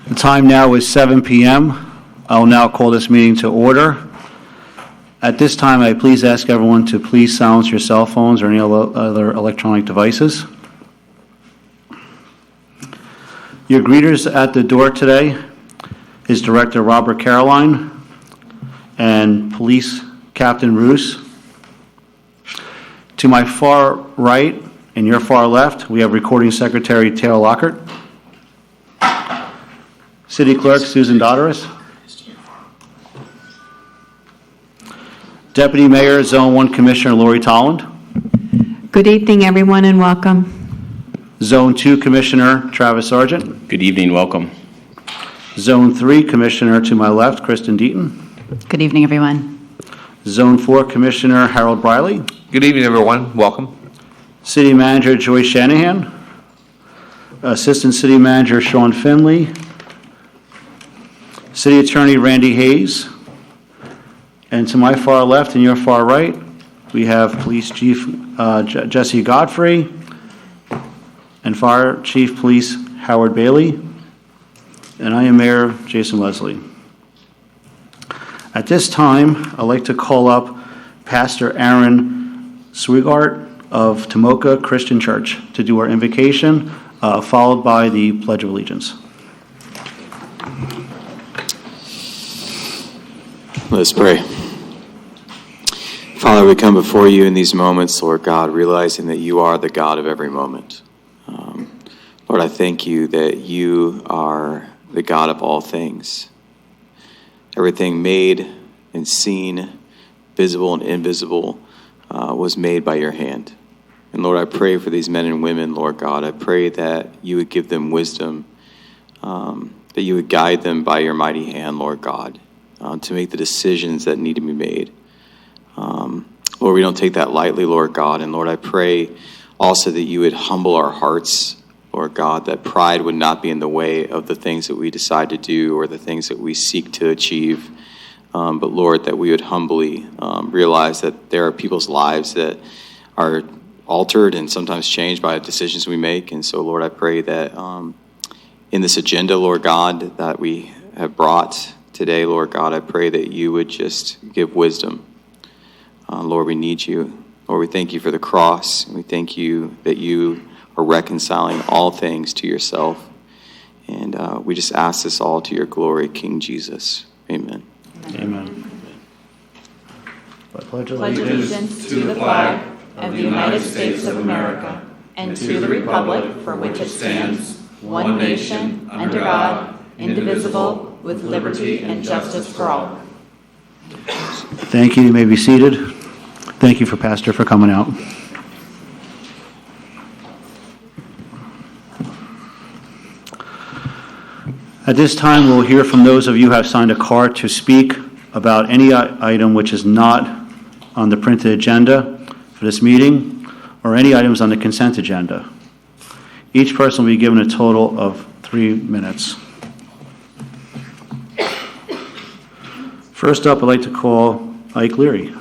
The time now is 7 p.m. I will now call this meeting to order. At this time, I please ask everyone to please silence your cell phones or any other electronic devices. Your greeters at the door today is Director Robert Caroline and Police Captain Roos. To my far right and your far left, we have Recording Secretary Taylor Lockhart, City Clerk Susan Dodderis, Deputy Mayor, Zone 1 Commissioner Lori Tolland, Good evening, everyone, and welcome. Zone 2 Commissioner Travis Sargent, Good evening, welcome. Zone 3 Commissioner to my left, Kristen Deaton, Good evening, everyone. Zone 4 Commissioner Harold Briley, Good evening, everyone. Welcome. City Manager Joyce Shanahan, Assistant City Manager Sean Finley, City Attorney Randy Hayes, and to my far left and your far right, we have Police Chief Jesse Godfrey and Fire Chief Police Howard Bailey, and I am Mayor Jason Leslie. At this time, I'd like to call up Pastor Aaron Swigart of Tomoka Christian Church to do our invocation, followed by the Pledge of Allegiance. Let's pray. Father, we come before you in these moments, Lord God, realizing that you are the God of every moment. Lord, I thank you that you are the God of all things. Everything made and seen, visible and invisible, was made by your hand. And Lord, I pray for these men and women, Lord God. I pray that you would give them wisdom, that you would guide them by your mighty hand, Lord God, to make the decisions that need to be made. Lord, we don't take that lightly, Lord God. And Lord, I pray also that you would humble our hearts, Lord God, that pride would not be in the way of the things that we decide to do or the things that we seek to achieve. But Lord, that we would humbly realize that there are people's lives that are altered and sometimes changed by decisions we make. And so, Lord, I pray that in this agenda, Lord God, that we have brought today, Lord God, I pray that you would just give wisdom. Lord, we need you. Lord, we thank you for the cross. We thank you that you are reconciling all things to yourself. And we just ask this all to your glory, King Jesus. Amen. Amen. I pledge allegiance to the flag of the United States of America and to the republic for which it stands, one nation, under God, indivisible, with liberty and justice for all. Thank you. You may be seated. Thank you, Pastor, for coming out. At this time, we'll hear from those of you who have signed a card to speak about any item which is not on the printed agenda for this meeting or any items on the consent agenda. Each person will be given a total of 3 minutes. First up, I'd like to call Ike Leary.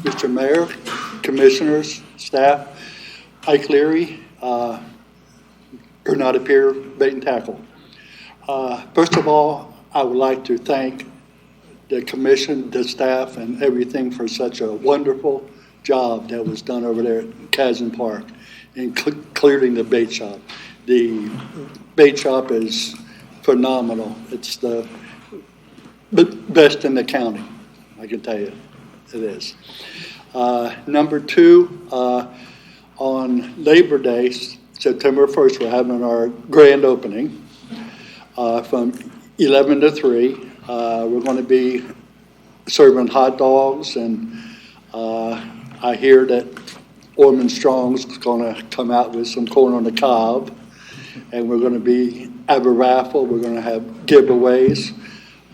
Mr. Mayor, Commissioners, staff, Ike Leary, or not appear, bait and tackle. First of all, I would like to thank the commission, the staff, and everything for such a wonderful job that was done over there at Kazan Park, including the bait shop. The bait shop is phenomenal. It's the best in the county, I can tell you. It is. Number two, on Labor Day, September 1st, we're having our grand opening from 11 to 3. We're going to be serving hot dogs, and I hear that Ormond Strong's going to come out with some corn on the cob, and we're going to have a raffle. We're going to have giveaways.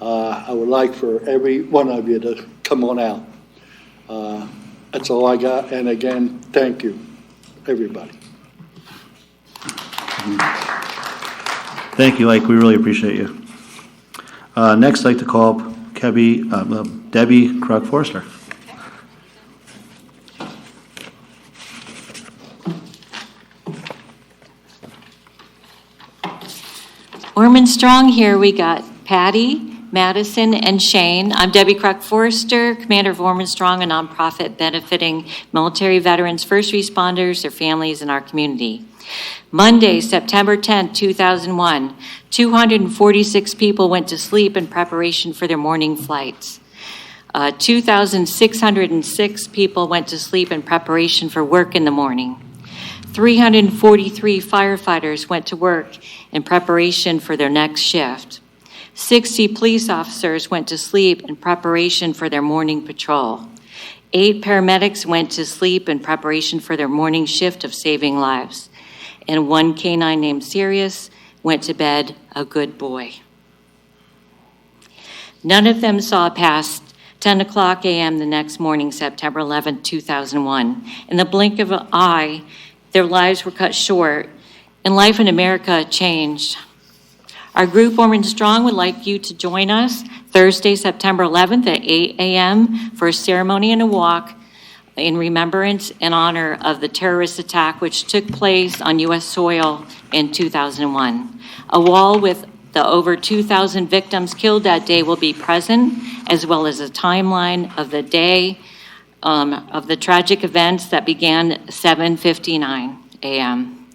I would like for every one of you to come on out. That's all I got. And again, thank you, everybody. Thank you, Ike. We really appreciate you. Next, I'd like to call up Debbie Krug-Forster. Ormond Strong here. We got Patty, Madison, and Shane. I'm Debbie Crock-Forrester, Commander of Ormond Strong, a nonprofit benefiting military veterans, first responders, their families, and our community. Monday, September 10, 2001, 246 people went to sleep in preparation for their morning flights. 2,606 people went to sleep in preparation for work in the morning. 343 firefighters went to work in preparation for their next shift. 60 police officers went to sleep in preparation for their morning patrol. 8 paramedics went to sleep in preparation for their morning shift of saving lives. And 1 canine named Sirius went to bed a good boy. None of them saw past 10 o'clock a.m. the next morning, September 11, 2001. In the blink of an eye, their lives were cut short, and life in America changed. Our group, Ormond Strong, would like you to join us Thursday, September 11th at 8 a.m. for a ceremony and a walk in remembrance and honor of the terrorist attack which took place on U.S. soil in 2001. A wall with the over 2,000 victims killed that day will be present, as well as a timeline of the day of the tragic events that began at 7:59 a.m.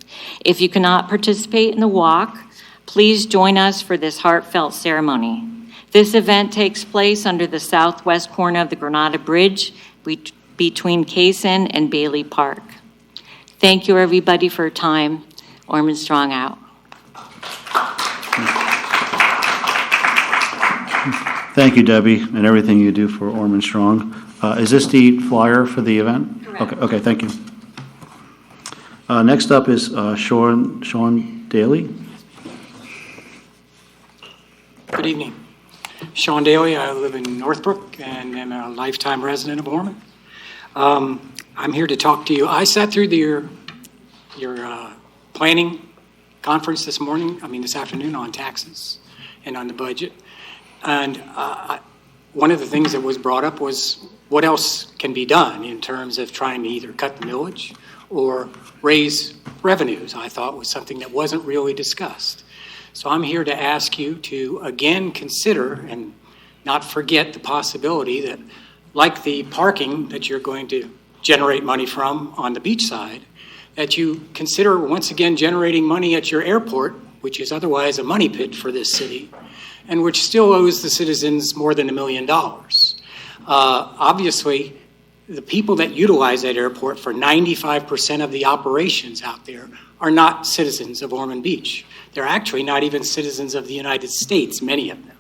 If you cannot participate in the walk, please join us for this heartfelt ceremony. This event takes place under the southwest corner of the Granada Bridge between Kaysen and Bailey Park. Thank you, everybody, for your time. Ormond Strong out. Thank you, Debbie, and everything you do for Ormond Strong. Is this the flyer for the event? Correct. Okay, thank you. Next up is Sean Daly. Good evening. Sean Daly. I live in Northbrook and am a lifetime resident of Ormond. I'm here to talk to you. I sat through your planning conference this afternoon on taxes and on the budget. And one of the things that was brought up was what else can be done in terms of trying to either cut the millage or raise revenues. I thought was something that wasn't really discussed. So I'm here to ask you to again consider and not forget the possibility that, like the parking that you're going to generate money from on the beach side, that you consider once again generating money at your airport, which is otherwise a money pit for this city, and which still owes the citizens more than $1 million. Obviously, the people that utilize that airport for 95% of the operations out there are not citizens of Ormond Beach. They're actually not even citizens of the United States, many of them.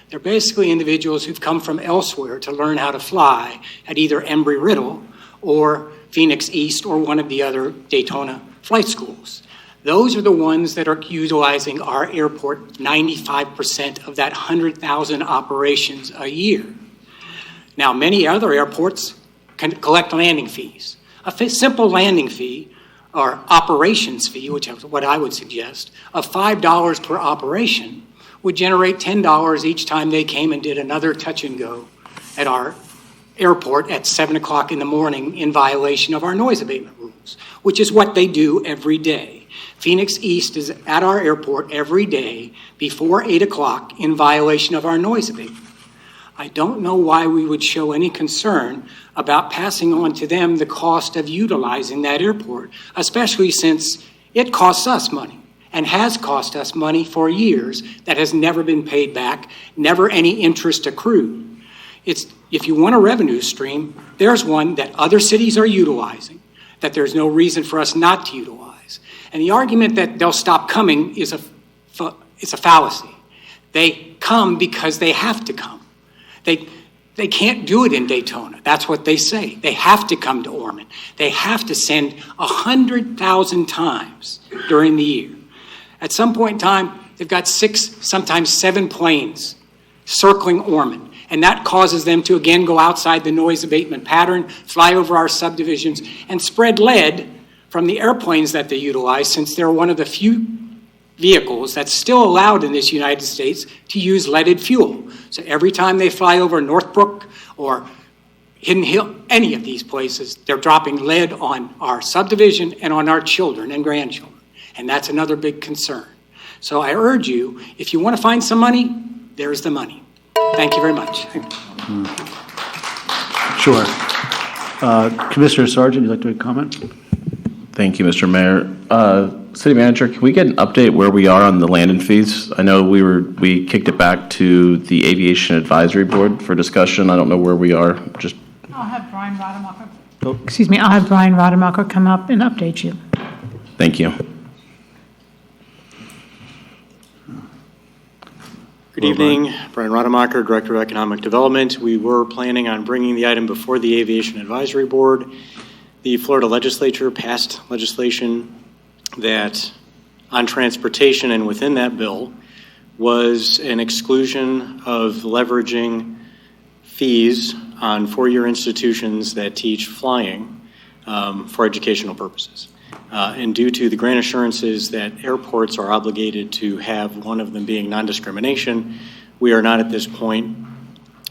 They're basically individuals who've come from elsewhere to learn how to fly at either Embry-Riddle or Phoenix East or one of the other Daytona flight schools. Those are the ones that are utilizing our airport 95% of that 100,000 operations a year. Now, many other airports can collect landing fees. A simple landing fee or operations fee, which is what I would suggest, of $5 per operation would generate $10 each time they came and did another touch and go at our airport at 7 o'clock in the morning in violation of our noise abatement rules, which is what they do every day. Phoenix East is at our airport every day before 8 o'clock in violation of our noise abatement. I don't know why we would show any concern about passing on to them the cost of utilizing that airport, especially since it costs us money and has cost us money for years that has never been paid back, never any interest accrued. If you want a revenue stream, there's one that other cities are utilizing, that there's no reason for us not to utilize. And the argument that they'll stop coming is a fallacy. They come because they have to come. They can't do it in Daytona. That's what they say. They have to come to Ormond. They have to send 100,000 times during the year. At some point in time, they've got 6, sometimes 7 planes circling Ormond. And that causes them to again go outside the noise abatement pattern, fly over our subdivisions, and spread lead from the airplanes that they utilize, since they're one of the few vehicles that's still allowed in this United States to use leaded fuel. So every time they fly over Northbrook or Hidden Hill, any of these places, they're dropping lead on our subdivision and on our children and grandchildren. And that's another big concern. So I urge you, if you want to find some money, there's the money. Thank you very much. Sure. Commissioner Sargent, you'd like to comment? Thank you, Mr. Mayor. City Manager, can we get an update where we are on the landing fees? I know we kicked it back to the Aviation Advisory Board for discussion. I don't know where we are. Just I'll have Brian Rademacher. I'll have Brian Rademacher come up and update you. thank you. Good evening, Brian Rademacher, Director of Economic Development. We were planning on bringing the item before the Aviation Advisory Board. The Florida legislature passed legislation that on transportation, and within that bill was an exclusion of leveraging fees on four-year institutions that teach flying for educational purposes. And due to the grant assurances that airports are obligated to have, one of them being non-discrimination, we are not at this point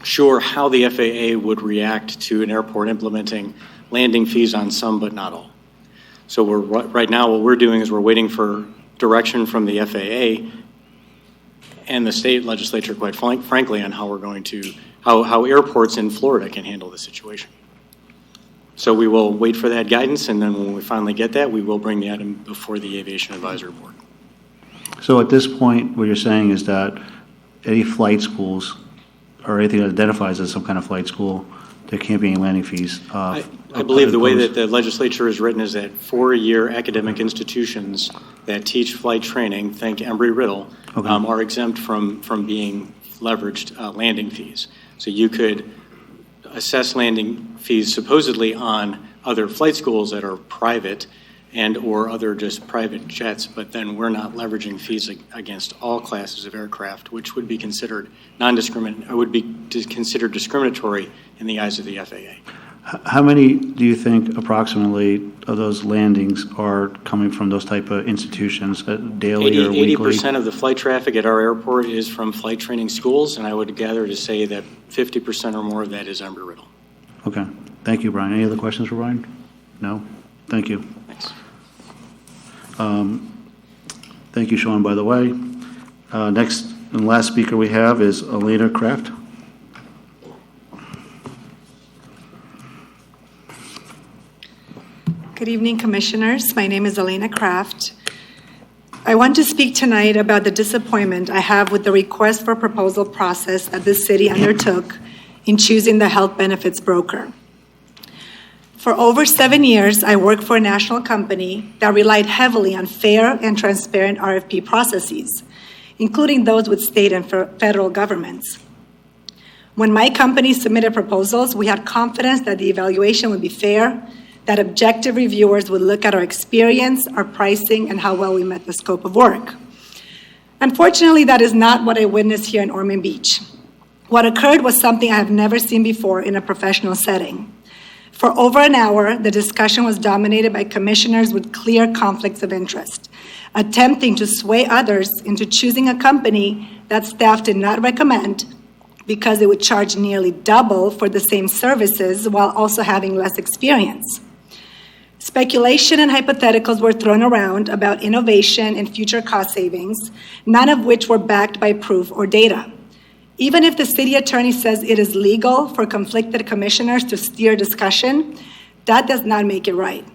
sure how the FAA would react to an airport implementing landing fees on some but not all. So right now what we're doing is we're waiting for direction from the FAA and the state legislature, quite frankly, on how we're going to, how airports in Florida can handle the situation. So we will wait for that guidance, and then when we finally get that, we will bring the item before the Aviation Advisory Board. So at this point, what you're saying is that any flight schools or anything that identifies as some kind of flight school, there can't be any landing fees. I believe the way that the legislature is written is that four-year academic institutions that teach flight training, think Embry-Riddle, are exempt from being leveraged landing fees. So you could assess landing fees supposedly on other flight schools that are private and or other just private jets, but then we're not leveraging fees against all classes of aircraft, which would be considered considered discriminatory in the eyes of the FAA. How many do you think approximately of those landings are coming from those type of institutions, daily or weekly? 80% of the flight traffic at our airport is from flight training schools, and I would gather to say that 50% or more of that is Embry-Riddle. Okay. Thank you, Brian. Any other questions for Brian? No? Thank you. Thanks. Thank you, Sean, by the way. Next and last speaker we have is Elena Kraft. Good evening, Commissioners. My name is Elena Kraft. I want to speak tonight about the disappointment I have with the request for proposal process that the city undertook in choosing the health benefits broker. For over 7 years, I worked for a national company that relied heavily on fair and transparent RFP processes, including those with state and federal governments. When my company submitted proposals, we had confidence that the evaluation would be fair, that objective reviewers would look at our experience, our pricing, and how well we met the scope of work. Unfortunately, that is not what I witnessed here in Ormond Beach. What occurred was something I have never seen before in a professional setting. For over an hour, the discussion was dominated by commissioners with clear conflicts of interest, attempting to sway others into choosing a company that staff did not recommend because it would charge nearly double for the same services while also having less experience. Speculation and hypotheticals were thrown around about innovation and future cost savings, none of which were backed by proof or data. Even if the city attorney says it is legal for conflicted commissioners to steer discussion, that does not make it right.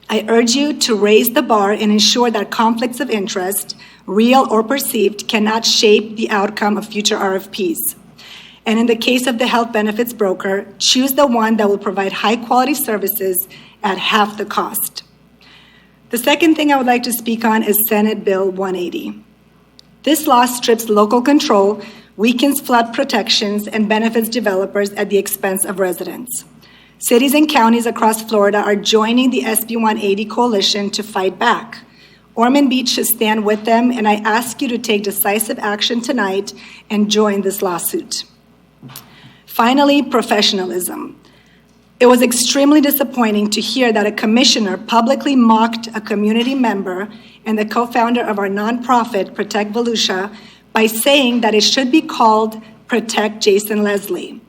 I urge you to raise the bar and ensure that conflicts of interest, real or perceived, cannot shape the outcome of future RFPs. And in the case of the health benefits broker, choose the one that will provide high-quality services at half the cost. The second thing I would like to speak on is Senate Bill 180. This law strips local control, weakens flood protections, and benefits developers at the expense of residents. Cities and counties across Florida are joining the SB 180 coalition to fight back. Ormond Beach should stand with them, and I ask you to take decisive action tonight and join this lawsuit. Finally, professionalism. It was extremely disappointing to hear that a commissioner publicly mocked a community member and the co-founder of our nonprofit, Protect Volusia, by saying that it should be called Protect Jason Leslie.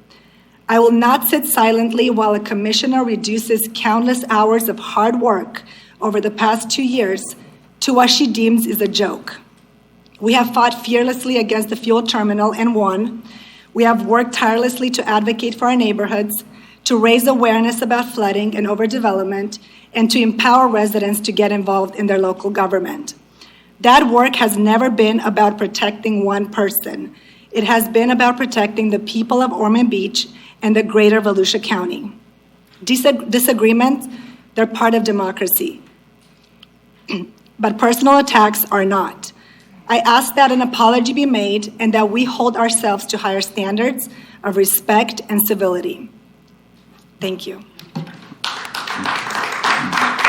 I will not sit silently while a commissioner reduces countless hours of hard work over the past 2 years to what she deems is a joke. We have fought fearlessly against the fuel terminal and won. We have worked tirelessly to advocate for our neighborhoods, to raise awareness about flooding and overdevelopment, and to empower residents to get involved in their local government. That work has never been about protecting one person. It has been about protecting the people of Ormond Beach and the greater Volusia County. Disagreements, they're part of democracy. But personal attacks are not. I ask that an apology be made and that we hold ourselves to higher standards of respect and civility. Thank you.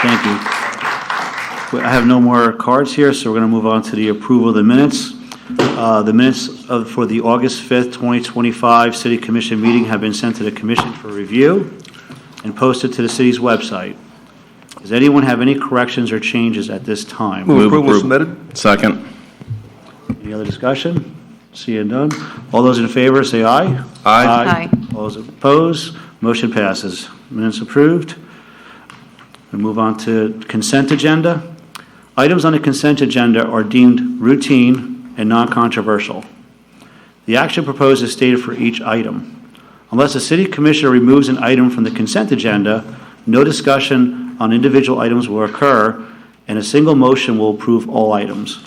Thank you. I have no more cards here, so we're going to move on to the approval of the minutes. The minutes for the August 5th, 2025 City Commission meeting have been sent to the Commission for review and posted to the city's website. Does anyone have any corrections or changes at this time? Move approval submitted. Second. Any other discussion? Seeing none. All those in favor say aye. Aye. All those opposed, motion passes. Minutes approved. We move on to consent agenda. Items on the consent agenda are deemed routine and non-controversial. The action proposed is stated for each item. Unless a city commissioner removes an item from the consent agenda, no discussion on individual items will occur, and a single motion will approve all items.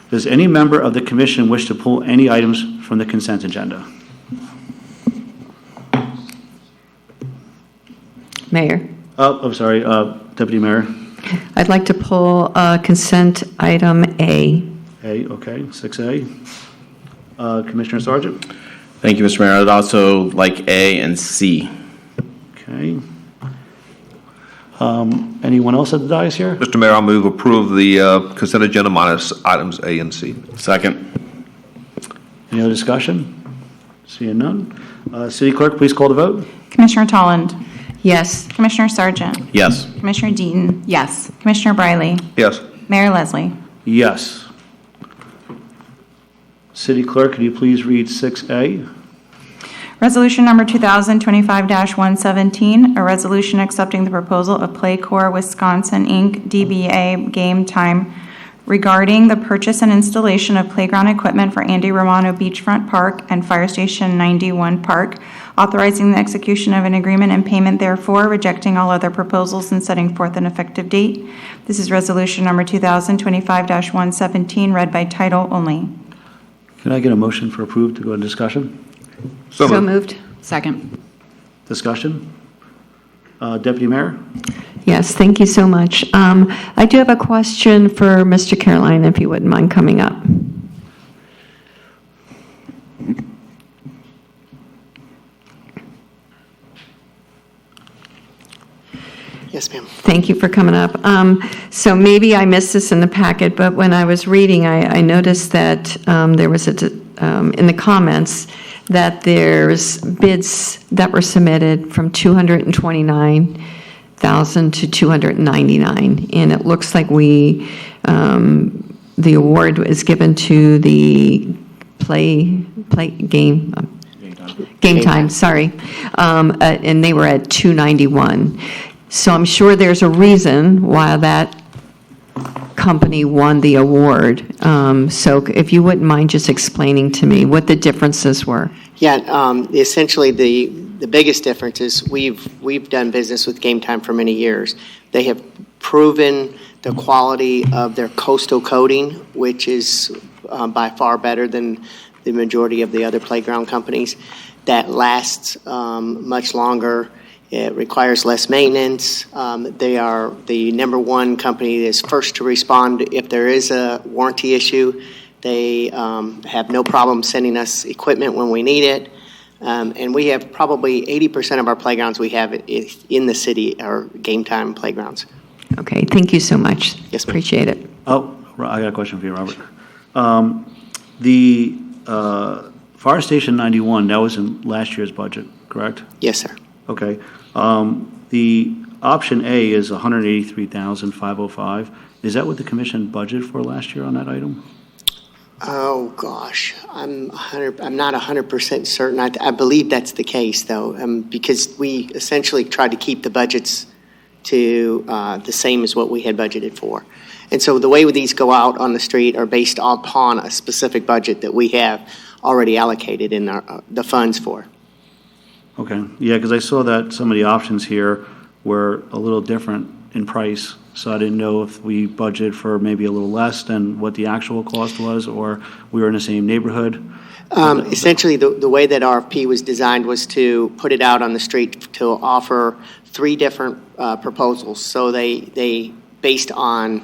Does any member of the commission wish to pull any items from the consent agenda? Mayor, Oh, I'm sorry, Deputy Mayor. I'd like to pull consent item A. A, okay, 6A. Commissioner Sargent? Thank you, Mr. Mayor. I'd also like A and C. Okay. Anyone else at the dais here? Mr. Mayor, I'll move approve the consent agenda minus items A and C. Second. Any other discussion? Seeing none. City Clerk, please call the vote. Commissioner Tolland. Yes. Commissioner Sargent. Yes. Commissioner Deaton. Yes. Commissioner Briley. Yes. Mayor Leslie. Yes. City Clerk, could you please read 6A? Resolution number 2025-117, a resolution accepting the proposal of Playcore Wisconsin, Inc., DBA Game Time, regarding the purchase and installation of playground equipment for Andy Romano Beachfront Park and Fire Station 91 Park, authorizing the execution of an agreement and payment therefore, rejecting all other proposals and setting forth an effective date. This is resolution number 2025-117, read by title only. Can I get a motion for approved to go into discussion? So moved. Second. Discussion? Deputy Mayor? Yes, thank you so much. I do have a question for Mr. Caroline, if you wouldn't mind coming up. Yes, ma'am. Thank you for coming up. So maybe I missed this in the packet, but when I was reading, I noticed that there was in the comments that there's bids that were submitted from 229,000 to 299, and it looks like the award is given to the Game Time, sorry, and they were at 291. So I'm sure there's a reason why that company won the award. So if you wouldn't mind just explaining to me what the differences were. Yeah, essentially the biggest difference is we've done business with Game Time for many years. They have proven the quality of their coastal coating, which is by far better than the majority of the other playground companies. That lasts much longer. It requires less maintenance. They are the number one company that is first to respond if there is a warranty issue. They have no problem sending us equipment when we need it. And we have probably 80% of our playgrounds we have in the city are Game Time playgrounds. Okay, thank you so much. Yes, ma'am. Appreciate it. Oh, I got a question for you, Robert. The Fire Station 91, that was in last year's budget, correct? Yes, sir. Okay. The option A is $183,505. Is that what the commission budgeted for last year on that item? Oh, gosh. I'm not 100% certain. I believe that's the case, though, because we essentially tried to keep the budgets to the same as what we had budgeted for. And so the way these go out on the street are based upon a specific budget that we have already allocated in the funds for. Okay, yeah, because I saw that some of the options here were a little different in price, so I didn't know if we budgeted for maybe a little less than what the actual cost was, or we were in the same neighborhood. Essentially, the way that RFP was designed was to put it out on the street to offer 3 different proposals. So they based on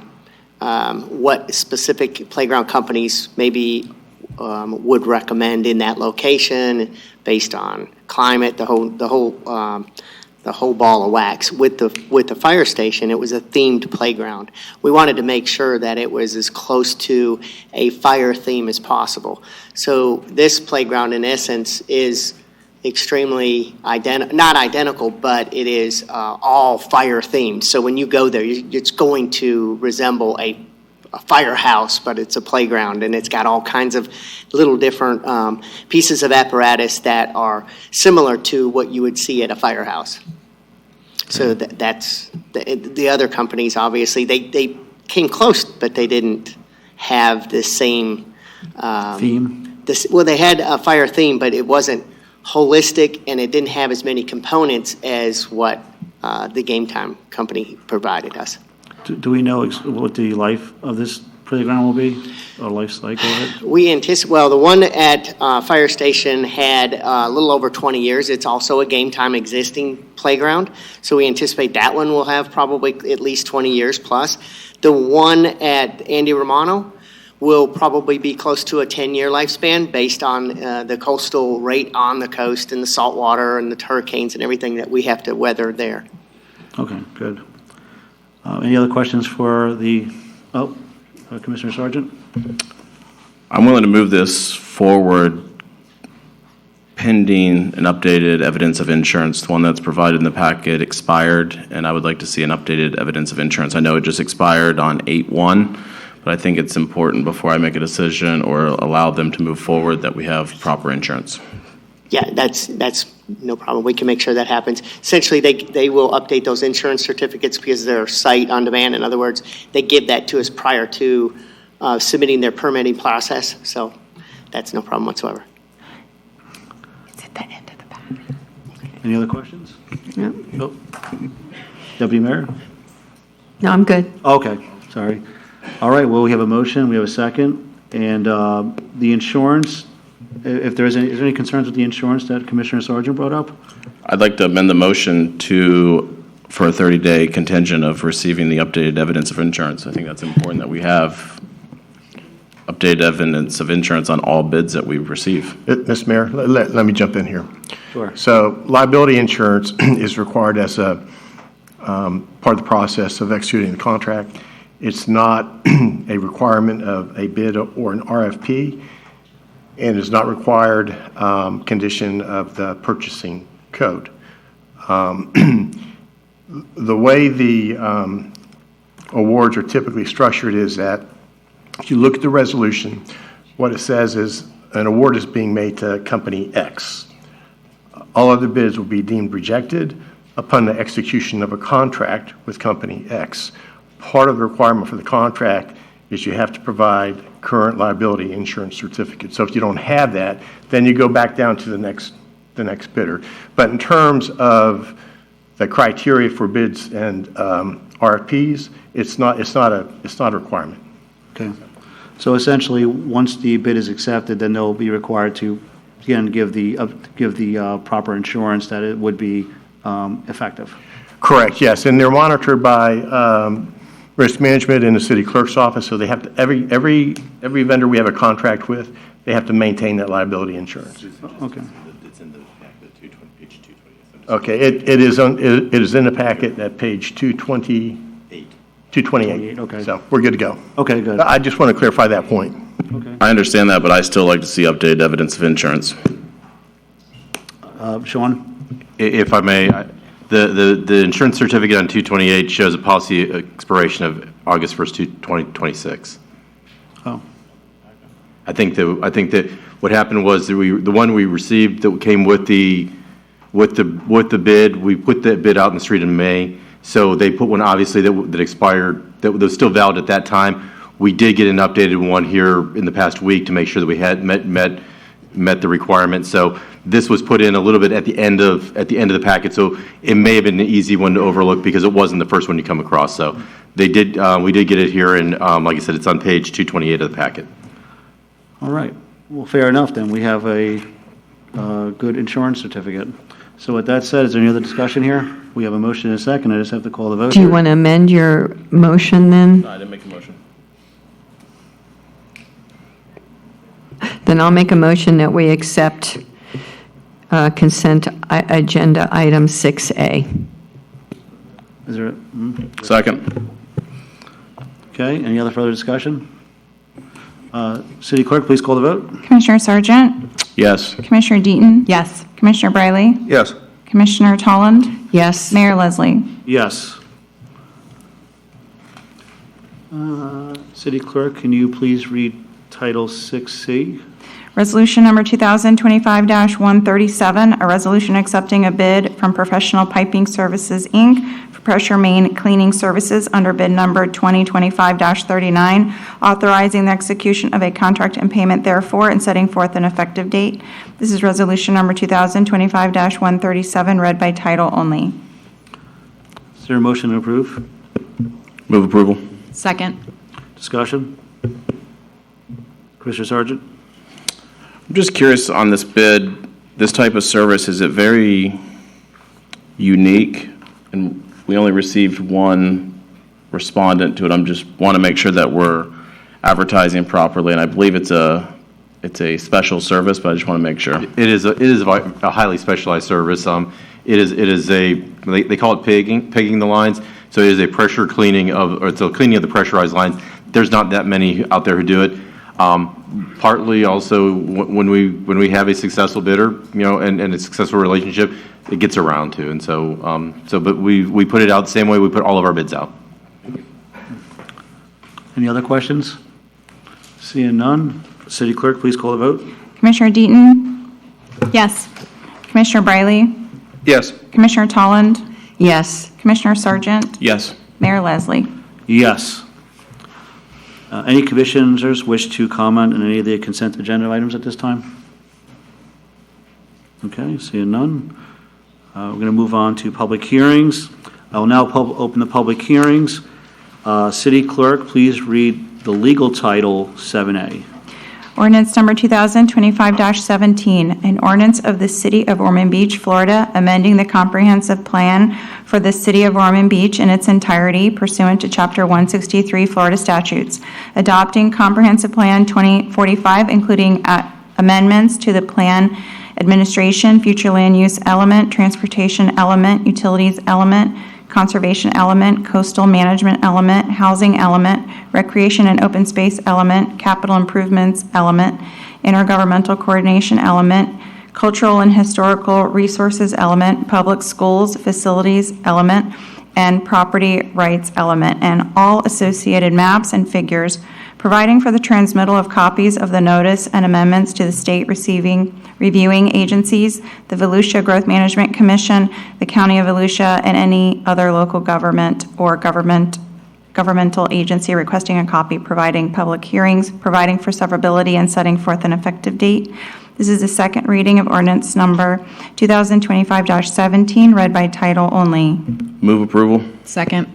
what specific playground companies maybe would recommend in that location, based on climate, the whole ball of wax. With the fire station, it was a themed playground. We wanted to make sure that it was as close to a fire theme as possible. So this playground, in essence, is extremely not identical, but it is all fire themed. So when you go there, it's going to resemble a firehouse, but it's a playground, and it's got all kinds of little different pieces of apparatus that are similar to what you would see at a firehouse. So that's the other companies. Obviously, they came close, but they didn't have the same Theme? Well, they had a fire theme, but it wasn't holistic, and it didn't have as many components as what the Game Time company provided us. Do we know what the life of this playground will be, or life cycle of it? We anticipate, well, the one at Fire Station had a little over 20 years. It's also a Game Time existing playground, so we anticipate that one will have probably at least 20 years plus. The one at Andy Romano will probably be close to a 10-year lifespan based on the coastal rate on the coast and the salt water and the hurricanes and everything that we have to weather there. Okay, good. Any other questions for Commissioner Sargent? I'm willing to move this forward pending an updated evidence of insurance. The one that's provided in the packet expired, and I would like to see an updated evidence of insurance. I know it just expired on 8/1, but I think it's important before I make a decision or allow them to move forward that we have proper insurance. Yeah, that's no problem. We can make sure that happens. Essentially, they will update those insurance certificates because they're site on demand. In other words, they give that to us prior to submitting their permitting process. So that's no problem whatsoever. It's at the end of the back. Any other questions? No, Nope. Deputy Mayor? no, I'm good. Okay, sorry. All right, well, we have a motion, we have a second, and the insurance, if is there any concerns with the insurance that Commissioner Sargent brought up? I'd like to amend the motion for a 30-day contingent of receiving the updated evidence of insurance. I think that's important that we have updated evidence of insurance on all bids that we receive. Mr. Mayor, let me jump in here. Sure. So liability insurance is required as a part of the process of executing the contract. It's not a requirement of a bid or an RFP, and is not required condition of the purchasing code. The way the awards are typically structured is that if you look at the resolution, what it says is an award is being made to company X. All other bids will be deemed rejected upon the execution of a contract with company X. Part of the requirement for the contract is you have to provide current liability insurance certificate. So if you don't have that, then you go back down to the next bidder. But in terms of the criteria for bids and RFPs, it's not a requirement. Okay. So essentially, once the bid is accepted, then they'll be required to, again, give the proper insurance that it would be effective. Correct, yes, and they're monitored by risk management in the city clerk's office, so they have to, every vendor we have a contract with, they have to maintain that liability insurance. Okay. It's in the packet, page 228. Okay, it is in the packet at page 228. Okay. So we're good to go. Okay, good. I just want to clarify that point. Okay. I understand that, but I still like to see updated evidence of insurance. Sean? If I may, the insurance certificate on 228 shows a policy expiration of August 1st, 2026. Oh. I think that what happened was that the one we received that came with the bid, we put that bid out in the street in May, So they put one, obviously, that expired, that was still valid at that time. We did get an updated one here in the past week to make sure that we had met the requirements. So this was put in a little bit at the end of the packet. So it may have been an easy one to overlook because it wasn't the first one you come across. So we did get it here, and like I said, it's on page 228 of the packet. All right. Well, fair enough then. We have a good insurance certificate. So with that said, is there any other discussion here? We have a motion and a second. I just have to call the vote. Do you want to amend your motion then? No, I didn't make a motion. Then I'll make a motion that we accept consent agenda item 6A. Is there? Second. Okay. Any other further discussion? City Clerk, please call the vote. Commissioner Sargent? Yes. Commissioner Deaton? Yes. Commissioner Briley? Yes. Commissioner Tolland? Yes. Mayor Leslie? Yes. City Clerk, can you please read Title 6C? Resolution number 2025-137, a resolution accepting a bid from Professional Piping Services, Inc. for pressure main cleaning services under bid number 2025-39, authorizing the execution of a contract and payment therefore and setting forth an effective date. This is resolution number 2025-137, read by title only. Is there a motion to approve? Move approval. Second. Discussion? Commissioner Sargent? I'm just curious on this bid, this type of service, is it very unique? And we only received one respondent to it. I'm just want to make sure that we're advertising properly, and I believe it's a special service, but I just want to make sure. It is a highly specialized service. They call it pigging the lines. So it is a pressure cleaning it's a cleaning of the pressurized lines. There's not that many out there who do it. Partly also when we have a successful bidder, and a successful relationship, it gets around to. And but we put it out the same way we put all of our bids out. Any other questions? Seeing none, City Clerk, please call the vote. Commissioner Deaton? Yes. Commissioner Briley? Yes. Commissioner Tolland? Yes. Commissioner Sargent? Yes. Mayor Leslie? Yes. Any commissioners wish to comment on any of the consent agenda items at this time? Okay, seeing none. We're going to move on to public hearings. I will now open the public hearings. City Clerk, please read the legal title 7A. Ordinance number 2025-17, an ordinance of the City of Ormond Beach, Florida, amending the comprehensive plan for the City of Ormond Beach in its entirety pursuant to Chapter 163 Florida statutes, adopting Comprehensive Plan 2045, including amendments to the plan administration, future land use element, transportation element, utilities element, conservation element, coastal management element, housing element, recreation and open space element, capital improvements element, intergovernmental coordination element, cultural and historical resources element, public schools facilities element, and property rights element, and all associated maps and figures, providing for the transmittal of copies of the notice and amendments to the state reviewing agencies, the Volusia Growth Management Commission, the County of Volusia, and any other local government or governmental agency requesting a copy, providing public hearings, providing for severability, and setting forth an effective date. This is the second reading of ordinance number 2025-17, read by title only. Move approval. Second.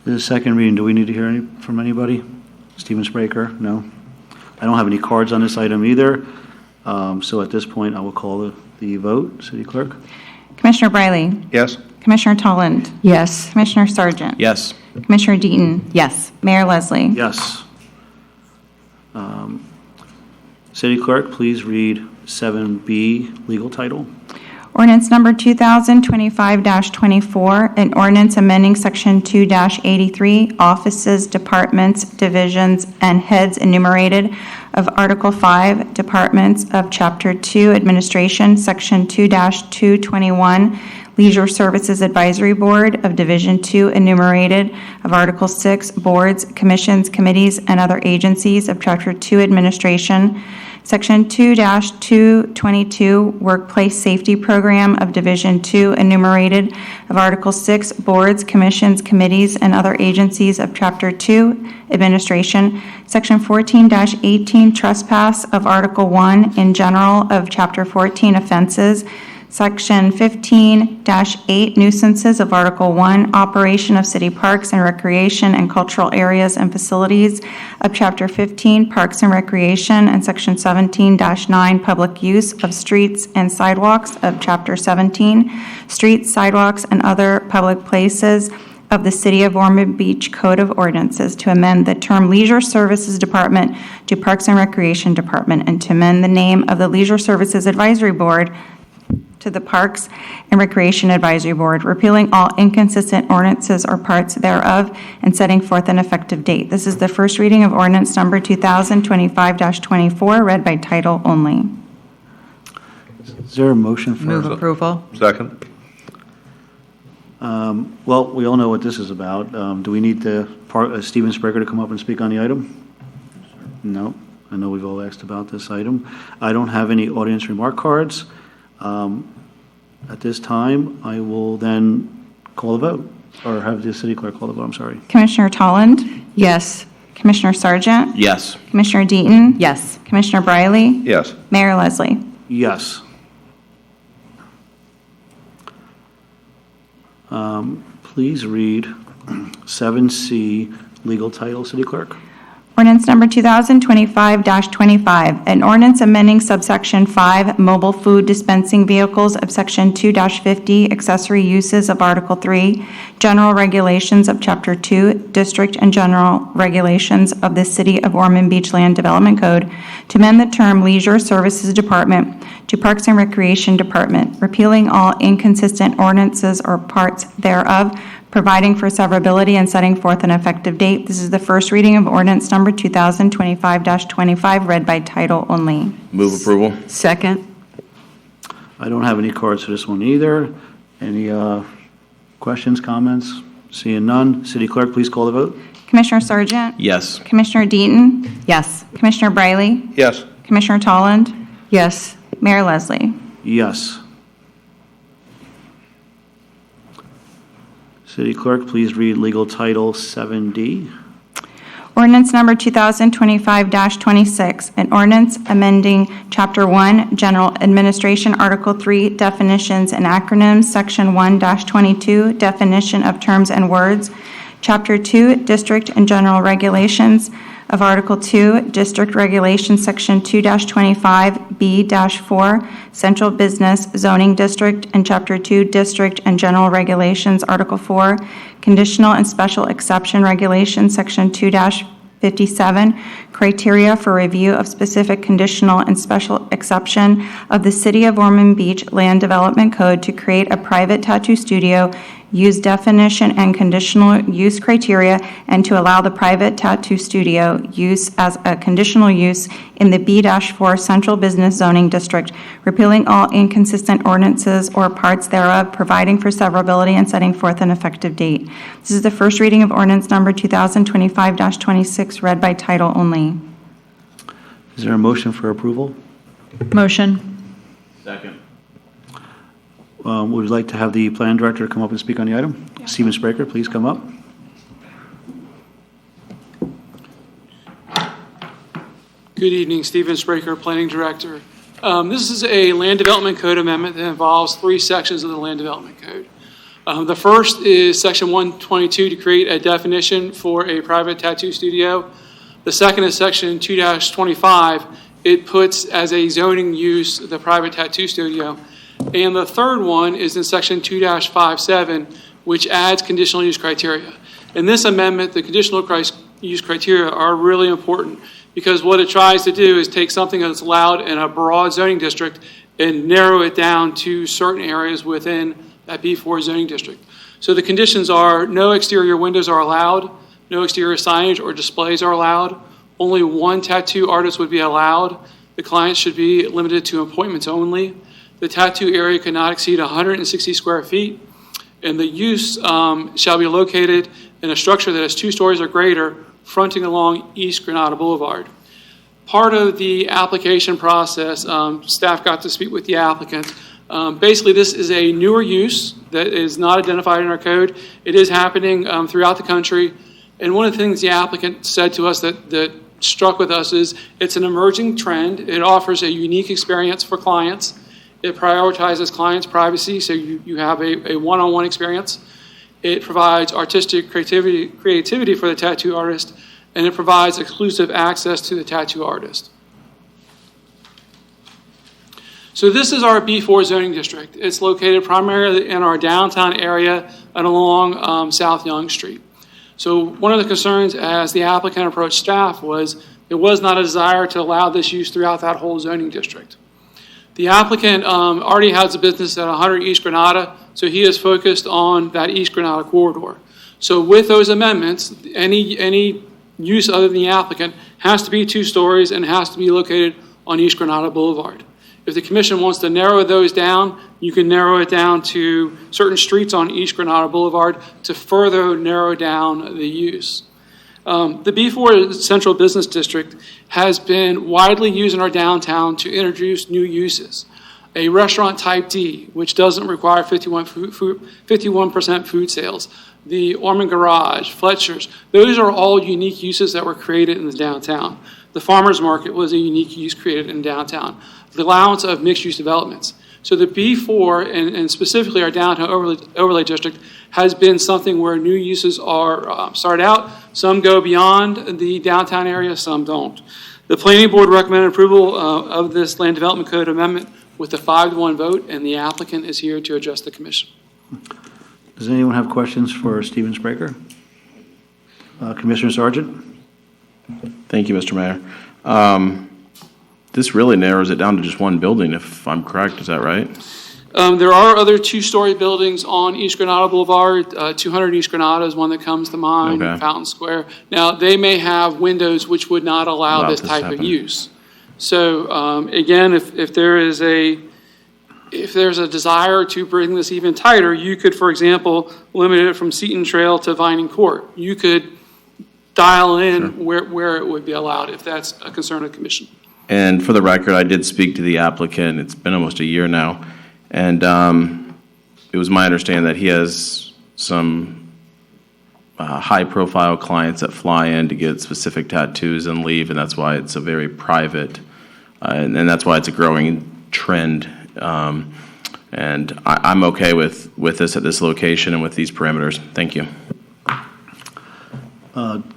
This is second reading. Do we need to hear from anybody? Stephen Spraker? No? I don't have any cards on this item either. So at this point, I will call the vote. City Clerk? Commissioner Briley? Yes. Commissioner Tolland? Yes. Commissioner Sargent? Yes. Commissioner Deaton? Yes. Mayor Leslie? Yes. City Clerk, please read 7B, legal title. Ordinance number 2025-24, an ordinance amending Section 2-83, offices, departments, divisions, and heads enumerated of Article 5, Departments of Chapter 2, Administration, Section 2-221, Leisure Services Advisory Board of Division 2, enumerated of Article 6, Boards, Commissions, Committees, and other agencies of Chapter 2, Administration, Section 2-222, Workplace Safety Program of Division 2, enumerated of Article 6, Boards, Commissions, Committees, and other agencies of Chapter 2, Administration. Section 14-18, Trespass of Article 1 in general of Chapter 14, Offenses. Section 15-8, Nuisances of Article 1, Operation of City Parks and Recreation and Cultural Areas and Facilities of Chapter 15, Parks and Recreation, and Section 17-9, Public Use of Streets and Sidewalks of Chapter 17, Streets, Sidewalks, and Other Public Places of the City of Ormond Beach Code of Ordinances to amend the term Leisure Services Department to Parks and Recreation Department, and to amend the name of the Leisure Services Advisory Board to the Parks and Recreation Advisory Board, repealing all inconsistent ordinances or parts thereof, and setting forth an effective date. This is the first reading of ordinance number 2025-24, read by title only. Is there a motion for? Move approval. Second. Well, we all know what this is about. Do we need Stephen Spraker to come up and speak on the item? No. I know we've all asked about this item. I don't have any audience remark cards. At this time, I will then call the vote, or have the city clerk call the vote, I'm sorry. Commissioner Tolland? Yes. Commissioner Sargent? Yes. Commissioner Deaton? Yes. Commissioner Briley? Yes. Mayor Leslie? Yes. Please read 7C, legal title, city clerk. Ordinance number 2025-25, an ordinance amending subsection 5, mobile food dispensing vehicles of section 2-50, accessory uses of Article 3, general regulations of Chapter 2, district and general regulations of the City of Ormond Beach Land Development Code to amend the term Leisure Services Department to Parks and Recreation Department, repealing all inconsistent ordinances or parts thereof, providing for severability and setting forth an effective date. This is the first reading of ordinance number 2025-25, read by title only. Move approval. Second. I don't have any cards for this one either. Any questions, comments? Seeing none, city clerk, please call the vote. Commissioner Sargent? Yes. Commissioner Deaton? Yes. Commissioner Briley? Yes. Commissioner Tolland? Yes. Mayor Leslie? Yes. City clerk, please read legal title 7D. Ordinance number 2025-26, an ordinance amending Chapter 1, General Administration, Article 3, Definitions and Acronyms, Section 1-22, Definition of Terms and Words, Chapter 2, District and General Regulations of Article 2, District Regulations, Section 2-25B-4, Central Business Zoning District, and Chapter 2, District and General Regulations, Article 4, Conditional and Special Exception Regulations, Section 2-57, Criteria for Review of Specific Conditional and Special Exception of the City of Ormond Beach Land Development Code to create a private tattoo studio, use definition and conditional use criteria, and to allow the private tattoo studio use as a conditional use in the B-4 Central Business Zoning District, repealing all inconsistent ordinances or parts thereof, providing for severability and setting forth an effective date. This is the first reading of ordinance number 2025-26, read by title only. Is there a motion for approval? Motion. Second. Would you like to have the plan director come up and speak on the item? Yeah. Stephen Spraker, please come up. Good evening, Stephen Spraker, Planning Director. This is a Land Development Code amendment that involves 3 sections of the Land Development Code. The first is Section 122 to create a definition for a private tattoo studio. The second is Section 2-25. It puts as a zoning use the private tattoo studio. And the third one is in Section 2-57, which adds conditional use criteria. In this amendment, the conditional use criteria are really important because what it tries to do is take something that's allowed in a broad zoning district and narrow it down to certain areas within that B4 zoning district. So the conditions are no exterior windows are allowed, no exterior signage or displays are allowed, only one tattoo artist would be allowed, the client should be limited to appointments only, the tattoo area cannot exceed 160 square feet, and the use shall be located in a structure that is 2 stories or greater, fronting along East Granada Boulevard. part of the application process, staff got to speak with the applicant. Basically, this is a newer use that is not identified in our code. It is happening throughout the country. And one of the things the applicant said to us that struck with us is it's an emerging trend. It offers a unique experience for clients. It prioritizes clients' privacy, so you have a one-on-one experience. It provides artistic creativity for the tattoo artist, and it provides exclusive access to the tattoo artist. So this is our B4 zoning district. It's located primarily in our downtown area and along South Young Street. So one of the concerns as the applicant approached staff was there was not a desire to allow this use throughout that whole zoning district. The applicant already has a business at 100 East Granada, so he is focused on that East Granada corridor. So with those amendments, any use other than the applicant has to be 2 stories and has to be located on East Granada Boulevard. If the commission wants to narrow those down, you can narrow it down to certain streets on East Granada Boulevard to further narrow down the use. The B4 Central Business District has been widely used in our downtown to introduce new uses. A restaurant type D, which doesn't require 51% food sales. The Ormond Garage, Fletcher's, those are all unique uses that were created in the downtown. The farmer's market was a unique use created in downtown. The allowance of mixed-use developments. So the B4, and specifically our downtown overlay district, has been something where new uses are started out. Some go beyond the downtown area, some don't. The planning board recommended approval of this land development code amendment with a 5-to-1 vote, and the applicant is here to address the commission. Does anyone have questions for Stephen Spraker? Commissioner Sargent? Thank you, Mr. Mayor. This really narrows it down to just one building, if I'm correct. Is that right? There are other 2-story buildings on East Granada Boulevard. 200 East Granada is one that comes to mind, Okay. Fountain Square. Now, they may have windows which would not allow this type of use. So, again, if there's a desire to bring this even tighter, you could, for example, limit it from Seton Trail to Vining Court. You could dial in where it would be allowed if that's a concern of the commission. And for the record, I did speak to the applicant. It's been almost a year now. And it was my understanding that he has some high-profile clients that fly in to get specific tattoos and leave, and that's why it's a very private, and that's why it's a growing trend. And I'm okay with this at this location and with these parameters. Thank you.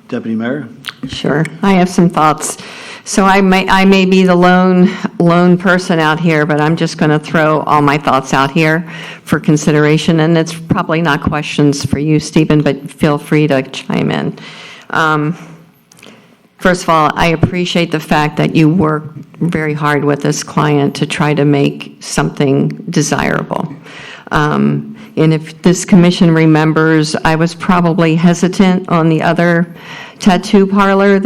Deputy Mayor? Sure, I have some thoughts. So I may be the lone person out here, but I'm just going to throw all my thoughts out here for consideration, and it's probably not questions for you, Stephen, but feel free to chime in. First of all, I appreciate the fact that you work very hard with this client to try to make something desirable. And if this commission remembers, I was probably hesitant on the other tattoo parlor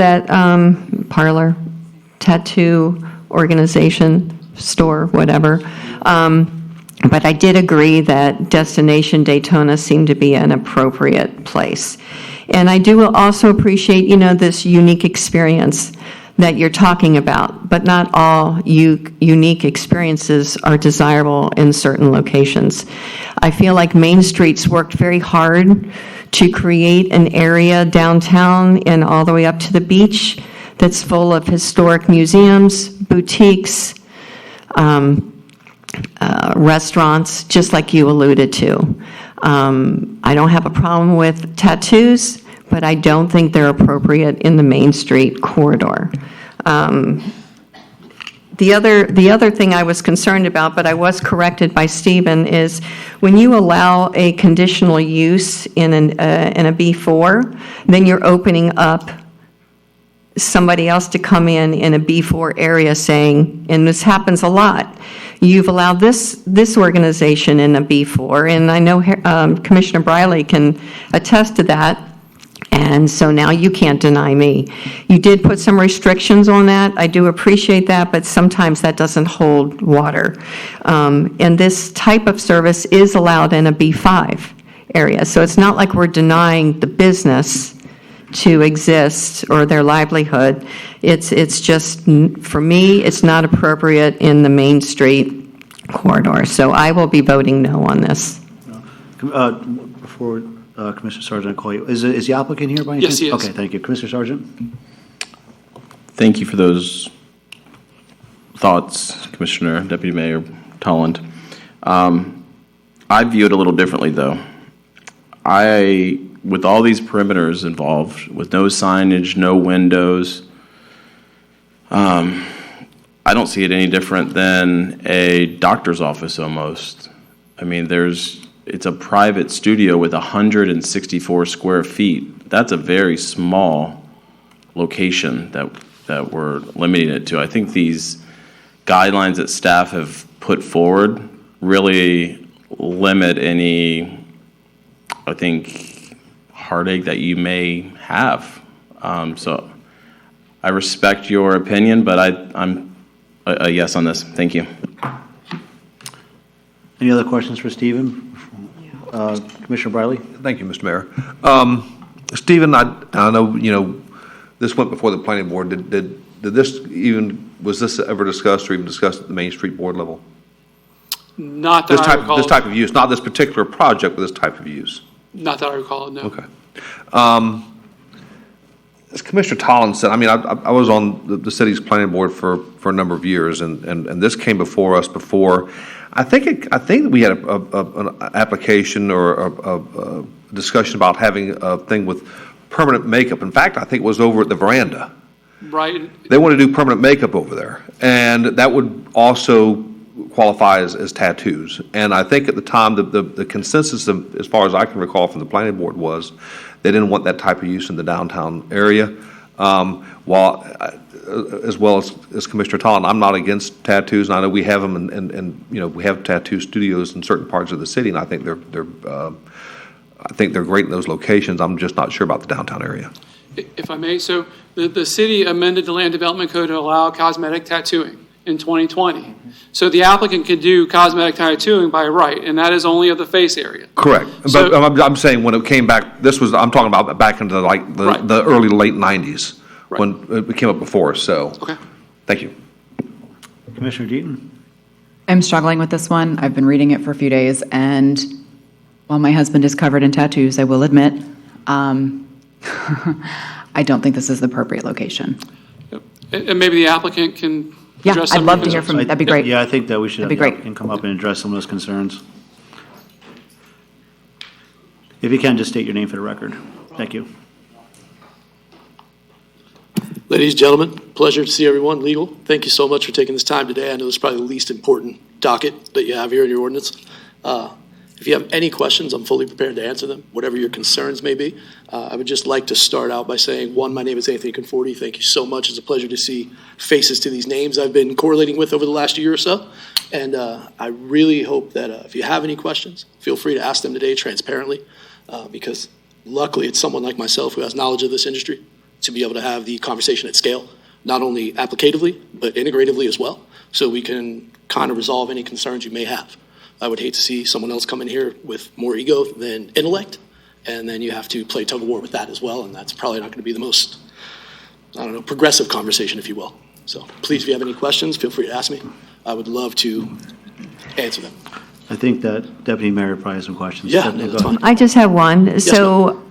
tattoo organization, store, whatever. But I did agree that Destination Daytona seemed to be an appropriate place. And I do also appreciate, this unique experience that you're talking about, but not all unique experiences are desirable in certain locations. I feel like Main Street's worked very hard to create an area downtown and all the way up to the beach that's full of historic museums, boutiques, restaurants, just like you alluded to. I don't have a problem with tattoos, but I don't think they're appropriate in the Main Street corridor. The other thing I was concerned about, but I was corrected by Stephen, is when you allow a conditional use in a B4, then you're opening up somebody else to come in a B4 area saying, and this happens a lot, you've allowed this organization in a B4, and I know Commissioner Briley can attest to that, and so now you can't deny me. You did put some restrictions on that. I do appreciate that, but sometimes that doesn't hold water. And this type of service is allowed in a B5 area, so it's not like we're denying the business to exist or their livelihood. It's just, for me, it's not appropriate in the Main Street corridor. So I will be voting no on this. Before Commissioner Sargent, I call you, is the applicant here by any chance? Yes, he is. Okay, thank you. Commissioner Sargent? Thank you for those thoughts, Commissioner, Deputy Mayor Tolland. I view it a little differently, though. With all these perimeters involved, with no signage, no windows, I don't see it any different than a doctor's office almost. I mean, it's a private studio with 164 square feet. That's a very small location that we're limiting it to. I think these guidelines that staff have put forward really limit any, I think, heartache that you may have. So I respect your opinion, but I'm a yes on this. Thank you. Any other questions for Stephen? Commissioner Briley? Thank you, Mr. Mayor. Stephen, I know, this went before the planning board. Was this ever discussed or even discussed at the Main Street Board level? Not that I recall. This type of use, not this particular project, but this type of use? Not that I recall, no. Okay. As Commissioner Tolland said, I mean, I was on the city's planning board for a number of years, and this came before us before. I think we had an application or a discussion about having a thing with permanent makeup. In fact, I think it was over at the veranda. Right. They want to do permanent makeup over there, and that would also qualify as tattoos. And I think at the time, the consensus, as far as I can recall from the planning board, was they didn't want that type of use in the downtown area. As well as Commissioner Tolland, I'm not against tattoos, and I know we have them, and we have tattoo studios in certain parts of the city, and I think they're great in those locations. I'm just not sure about the downtown area. If I may, so the city amended the land development code to allow cosmetic tattooing in 2020. So the applicant can do cosmetic tattooing by right, and that is only of the face area. Correct. So, but I'm saying when it came back, I'm talking about back into the early to late 90s when it came up before us. So, thank you. Commissioner Deaton? I'm struggling with this one. I've been reading it for a few days, and while my husband is covered in tattoos, I will admit, I don't think this is the appropriate location. and maybe the applicant can Yeah, address I'd some love of to your hear from, concerns. that'd be great. Yeah, I think that we should have That'd be the great. applicant come up and address some of those concerns. If you can, just state your name for the record. Thank you. Ladies and gentlemen, pleasure to see everyone. Legal, thank you so much for taking this time today. I know this is probably the least important docket that you have here in your ordinance. If you have any questions, I'm fully prepared to answer them, whatever your concerns may be. I would just like to start out by saying, one, my name is Anthony Conforti. Thank you so much. It's a pleasure to see faces to these names I've been correlating with over the last year or so. And I really hope that if you have any questions, feel free to ask them today transparently, because luckily it's someone like myself who has knowledge of this industry to be able to have the conversation at scale, not only applicatively, but integratively as well, so we can kind of resolve any concerns you may have. I would hate to see someone else come in here with more ego than intellect, and then you have to play tug of war with that as well, and that's probably not going to be the most, progressive conversation, if you will. So please, if you have any questions, feel free to ask me. I would love to answer them. I think that Deputy Mayor probably has some questions. Yeah, Stephanie, that's go ahead. I just have one. So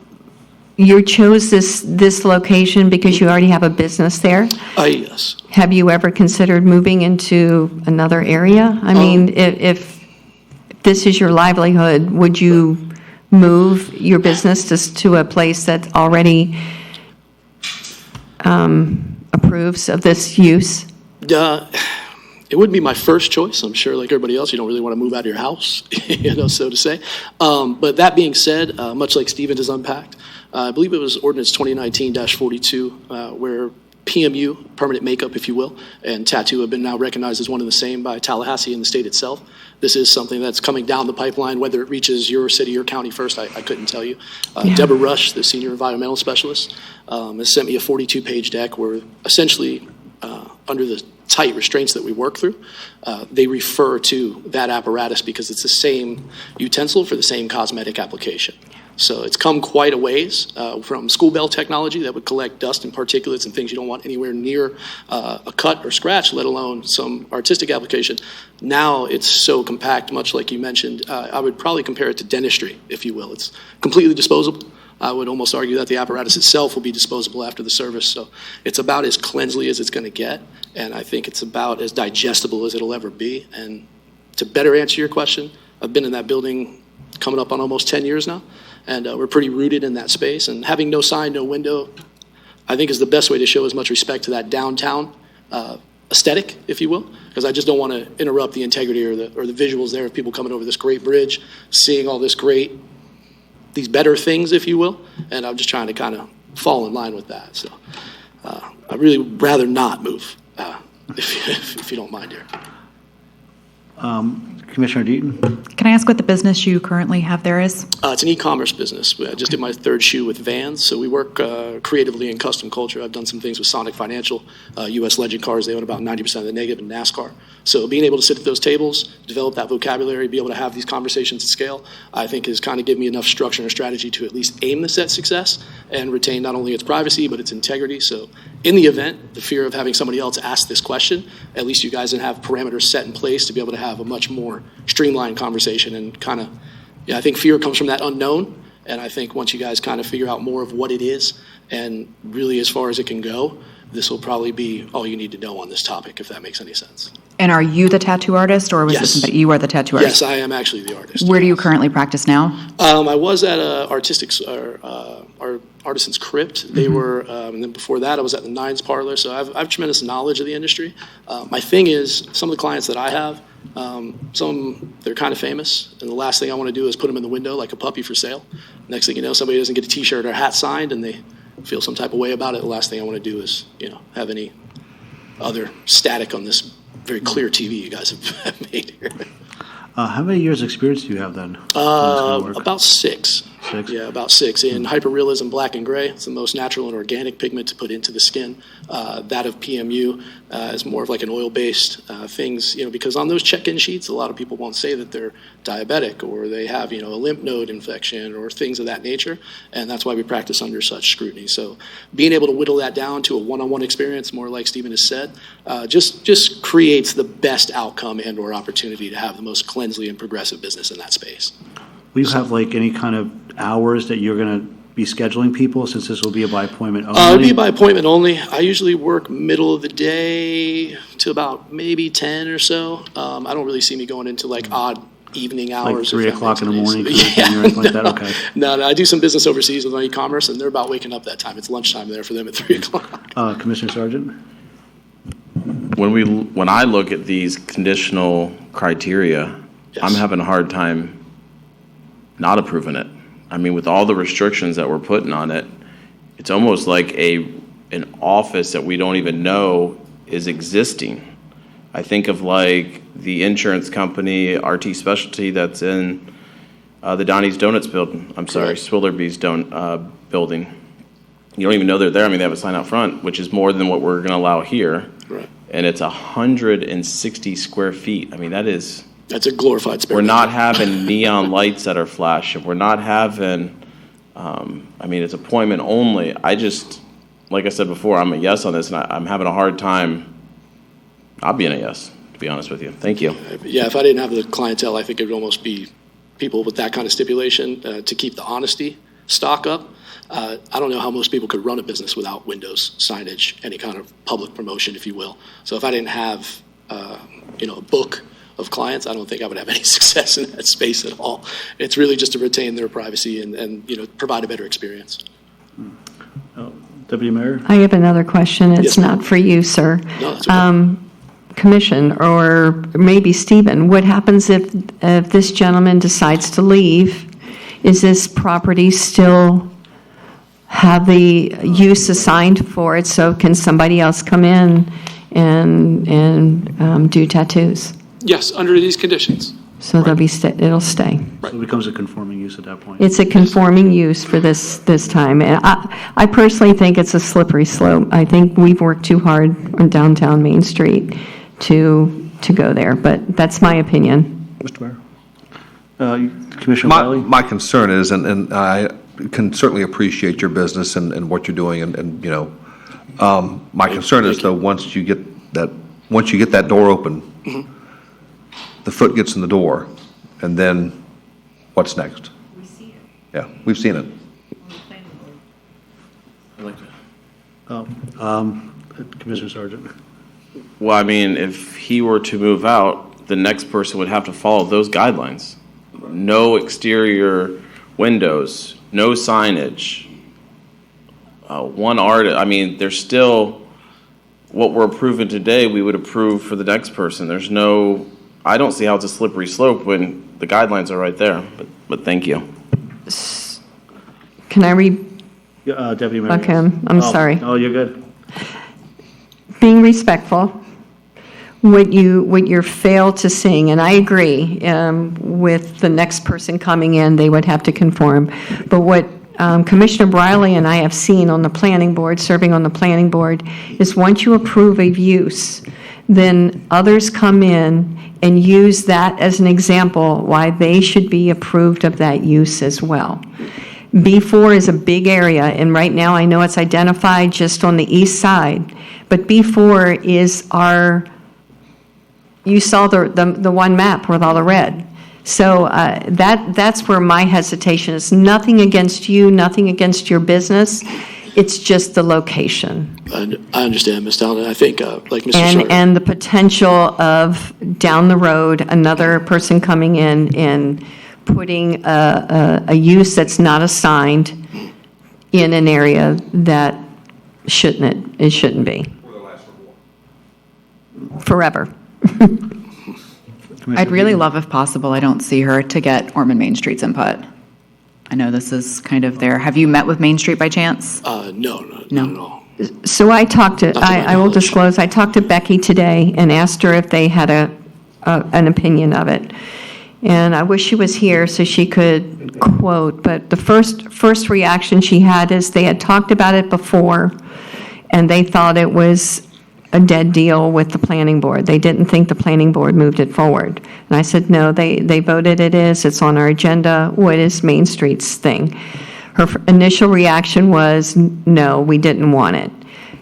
you chose this location because you already have a business there? Yes. Have you ever considered moving into another area? I mean, if this is your livelihood, would you move your business to a place that already approves of this use? It wouldn't be my first choice. I'm sure, like everybody else, you don't really want to move out of your house, so to say. But that being said, much like Stephen has unpacked, I believe it was Ordinance 2019-42, where PMU, permanent makeup, if you will, and tattoo have been now recognized as one and the same by Tallahassee and the state itself. This is something that's coming down the pipeline. Whether it reaches your city or county first, I couldn't tell you. Deborah Rush, the senior environmental specialist, has sent me a 42-page deck where essentially, under the tight restraints that we work through, they refer to that apparatus because it's the same utensil for the same cosmetic application. So it's come quite a ways from school bell technology that would collect dust and particulates and things you don't want anywhere near a cut or scratch, let alone some artistic application. Now it's so compact, much like you mentioned. I would probably compare it to dentistry, if you will. It's completely disposable. I would almost argue that the apparatus itself will be disposable after the service. So it's about as cleansly as it's going to get, and I think it's about as digestible as it'll ever be. And to better answer your question, I've been in that building coming up on almost 10 years now, and we're pretty rooted in that space. And having no sign, no window, I think is the best way to show as much respect to that downtown aesthetic, if you will, because I just don't want to interrupt the integrity or the visuals there of people coming over this great bridge, seeing all these better things, if you will, and I'm just trying to kind of fall in line with that. So I'd really rather not move, if you don't mind here. Commissioner Deaton? Can I ask what the business you currently have there is? It's an e-commerce business. I just did my third shoe with Vans, so we work creatively in custom culture. I've done some things with Sonic Financial, U.S. Legend Cars. They own about 90% of the negative in NASCAR. So being able to sit at those tables, develop that vocabulary, be able to have these conversations at scale, I think has kind of given me enough structure and strategy to at least aim this at success and retain not only its privacy, but its integrity. So in the event, the fear of having somebody else ask this question, at least you guys can have parameters set in place to be able to have a much more streamlined conversation and kind of, I think fear comes from that unknown. And I think once you guys kind of figure out more of what it is and really as far as it can go, this will probably be all you need to know on this topic, if that makes any sense. And are you the tattoo artist, or was Yes. this somebody, you are the tattoo artist? Yes, I am actually the artist. Where do you currently practice now? I was at Artisan's Crypt. They were, and then before that, I was at the Nines Parlor. So I have tremendous knowledge of the industry. My thing is, some of the clients that I have, they're kind of famous, and the last thing I want to do is put them in the window like a puppy for sale. Next thing you know, somebody doesn't get a T-shirt or a hat signed, and they feel some type of way about it. The last thing I want to do is, have any other static on this very clear TV you guys have made here. How many years' experience do you have then? in this kind of work? About 6. 6? Yeah, about 6. In hyperrealism black and gray, it's the most natural and organic pigment to put into the skin. That of PMU is more of like an oil-based things, because on those check-in sheets, a lot of people won't say that they're diabetic or they have, a lymph node infection or things of that nature, and that's why we practice under such scrutiny. So being able to whittle that down to a one-on-one experience, more like Stephen has said, just creates the best outcome and or opportunity to have the most cleansly and progressive business in that space. Will you have like any kind of hours that you're going to be scheduling people, since this will be a by appointment only? It'll be by appointment only. I usually work middle of the day to about maybe 10 or so. I don't really see me going into like odd evening hours. Like 3 o'clock in the morning? Yeah, or anything like that? Okay. No, I do some business overseas with my e-commerce, and they're about waking up that time. It's lunchtime there for them at 3 o'clock. Commissioner Sargent? When I look at these conditional criteria, I'm having a hard time not approving it. I mean, with all the restrictions that we're putting on it, it's almost like an office that we don't even know is existing. I think of like the insurance company, RT Specialty, that's in the Donnie's Donuts building. I'm sorry, Swillerby's building. You don't even know they're there. I mean, they have a sign out front, which is more than what we're going to allow here. Right. And it's 160 square feet. I mean, that's a glorified space. We're not having neon lights that are flashing. We're not having, it's appointment only. Like I said before, I'm a yes on this, and I'm having a hard time not being a yes, to be honest with you. Thank you. Yeah, if I didn't have the clientele, I think it would almost be people with that kind of stipulation to keep the honesty stock up. I don't know how most people could run a business without windows, signage, any kind of public promotion, if you will. So if I didn't have, a book of clients, I don't think I would have any success in that space at all. It's really just to retain their privacy and provide a better experience. Deputy Mayor? I have another question. It's Yes, ma'am. not for you, sir. No, that's okay. Commission, or maybe Stephen, what happens if this gentleman decides to leave? Is this property still have the use assigned for it? So can somebody else come in and do tattoos? Yes, under these conditions. So they'll be it'll stay. So it becomes a conforming use at that point? It's a conforming use for this time. And I personally think it's a slippery slope. I think we've worked too hard on downtown Main Street to go there, but that's my opinion. Mr. Mayor? Commissioner My, Wiley? my concern is, and I can certainly appreciate your business and what you're doing, and you know, my concern is though, once you get that door open, the foot gets in the door, and then what's next? We see it. Yeah, we've seen it. Commissioner Sargent. Well, I mean, if he were to move out, the next person would have to follow those guidelines. No exterior windows, no signage. One art, I mean, there's still, what we're approving today, we would approve for the next person. There's no, I don't see how it's a slippery slope when the guidelines are right there, but thank you. Can I read? Deputy Mayor. Okay, I'm sorry. Oh, you're good. Being respectful, what you fail to sing, and I agree, with the next person coming in, they would have to conform. But what Commissioner Briley and I have seen on the planning board, serving on the planning board, is once you approve a use, then others come in and use that as an example why they should be approved of that use as well. B4 is a big area, and right now I know it's identified just on the east side, but B4 is you saw the one map with all the red. So that's where my hesitation is. Nothing against you, nothing against your business. It's just the location. I understand, Ms. Downer. I think, like Mr. Sargent. And the potential of down the road, another person coming in and putting a use that's not assigned in an area that shouldn't be. Forever. I'd really love, if possible, I don't see her, to get Ormond Main Street's input. I know this is kind of there. Have you met with Main Street by chance? No, not at all. So I talked to, I will disclose, I talked to Becky today and asked her if they had an opinion of it. And I wish she was here so she could quote, but the first reaction she had is they had talked about it before, and they thought it was a dead deal with the planning board. They didn't think the planning board moved it forward. And I said, no, they voted it is, it's on our agenda, what is Main Street's thing? Her initial reaction was, no, we didn't want it.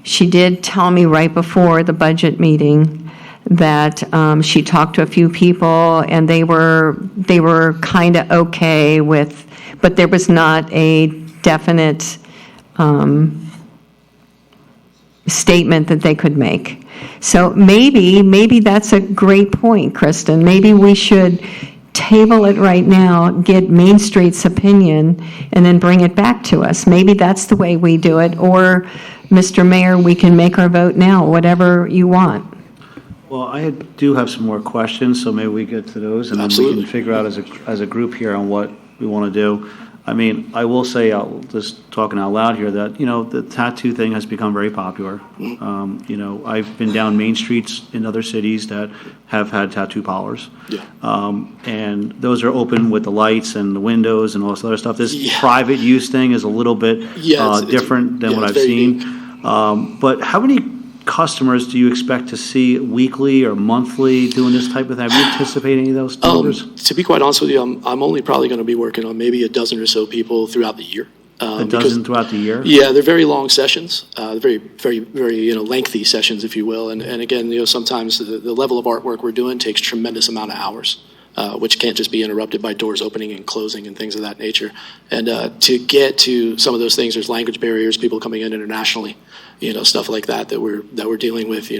She did tell me right before the budget meeting that she talked to a few people, and they were kind of okay with, but there was not a definite statement that they could make. So maybe that's a great point, Kristen. Maybe we should table it right now, get Main Street's opinion, and then bring it back to us. Maybe that's the way we do it, or, Mr. Mayor, we can make our vote now, whatever you want. Well, I do have some more questions, so maybe we get to those, and then we can figure out as a group here on what we want to do. I mean, I will say, just talking out loud here, that, you know, the tattoo thing has become very popular. You know, I've been down Main Streets in other cities that have had tattoo parlors. Yeah. And those are open with the lights and the windows and all this other stuff. This private use thing is a little bit different than what I've seen. But how many customers do you expect to see weekly or monthly doing this type of thing? Have you anticipated any of those numbers? To be quite honest with you, I'm only probably going to be working on maybe a dozen or so people throughout the year. A dozen throughout the year? Yeah, they're very long sessions, very, very, very, lengthy sessions, if you will. And again, sometimes the level of artwork we're doing takes tremendous amount of hours, which can't just be interrupted by doors opening and closing and things of that nature. And to get to some of those things, there's language barriers, people coming in internationally, stuff like that we're dealing with,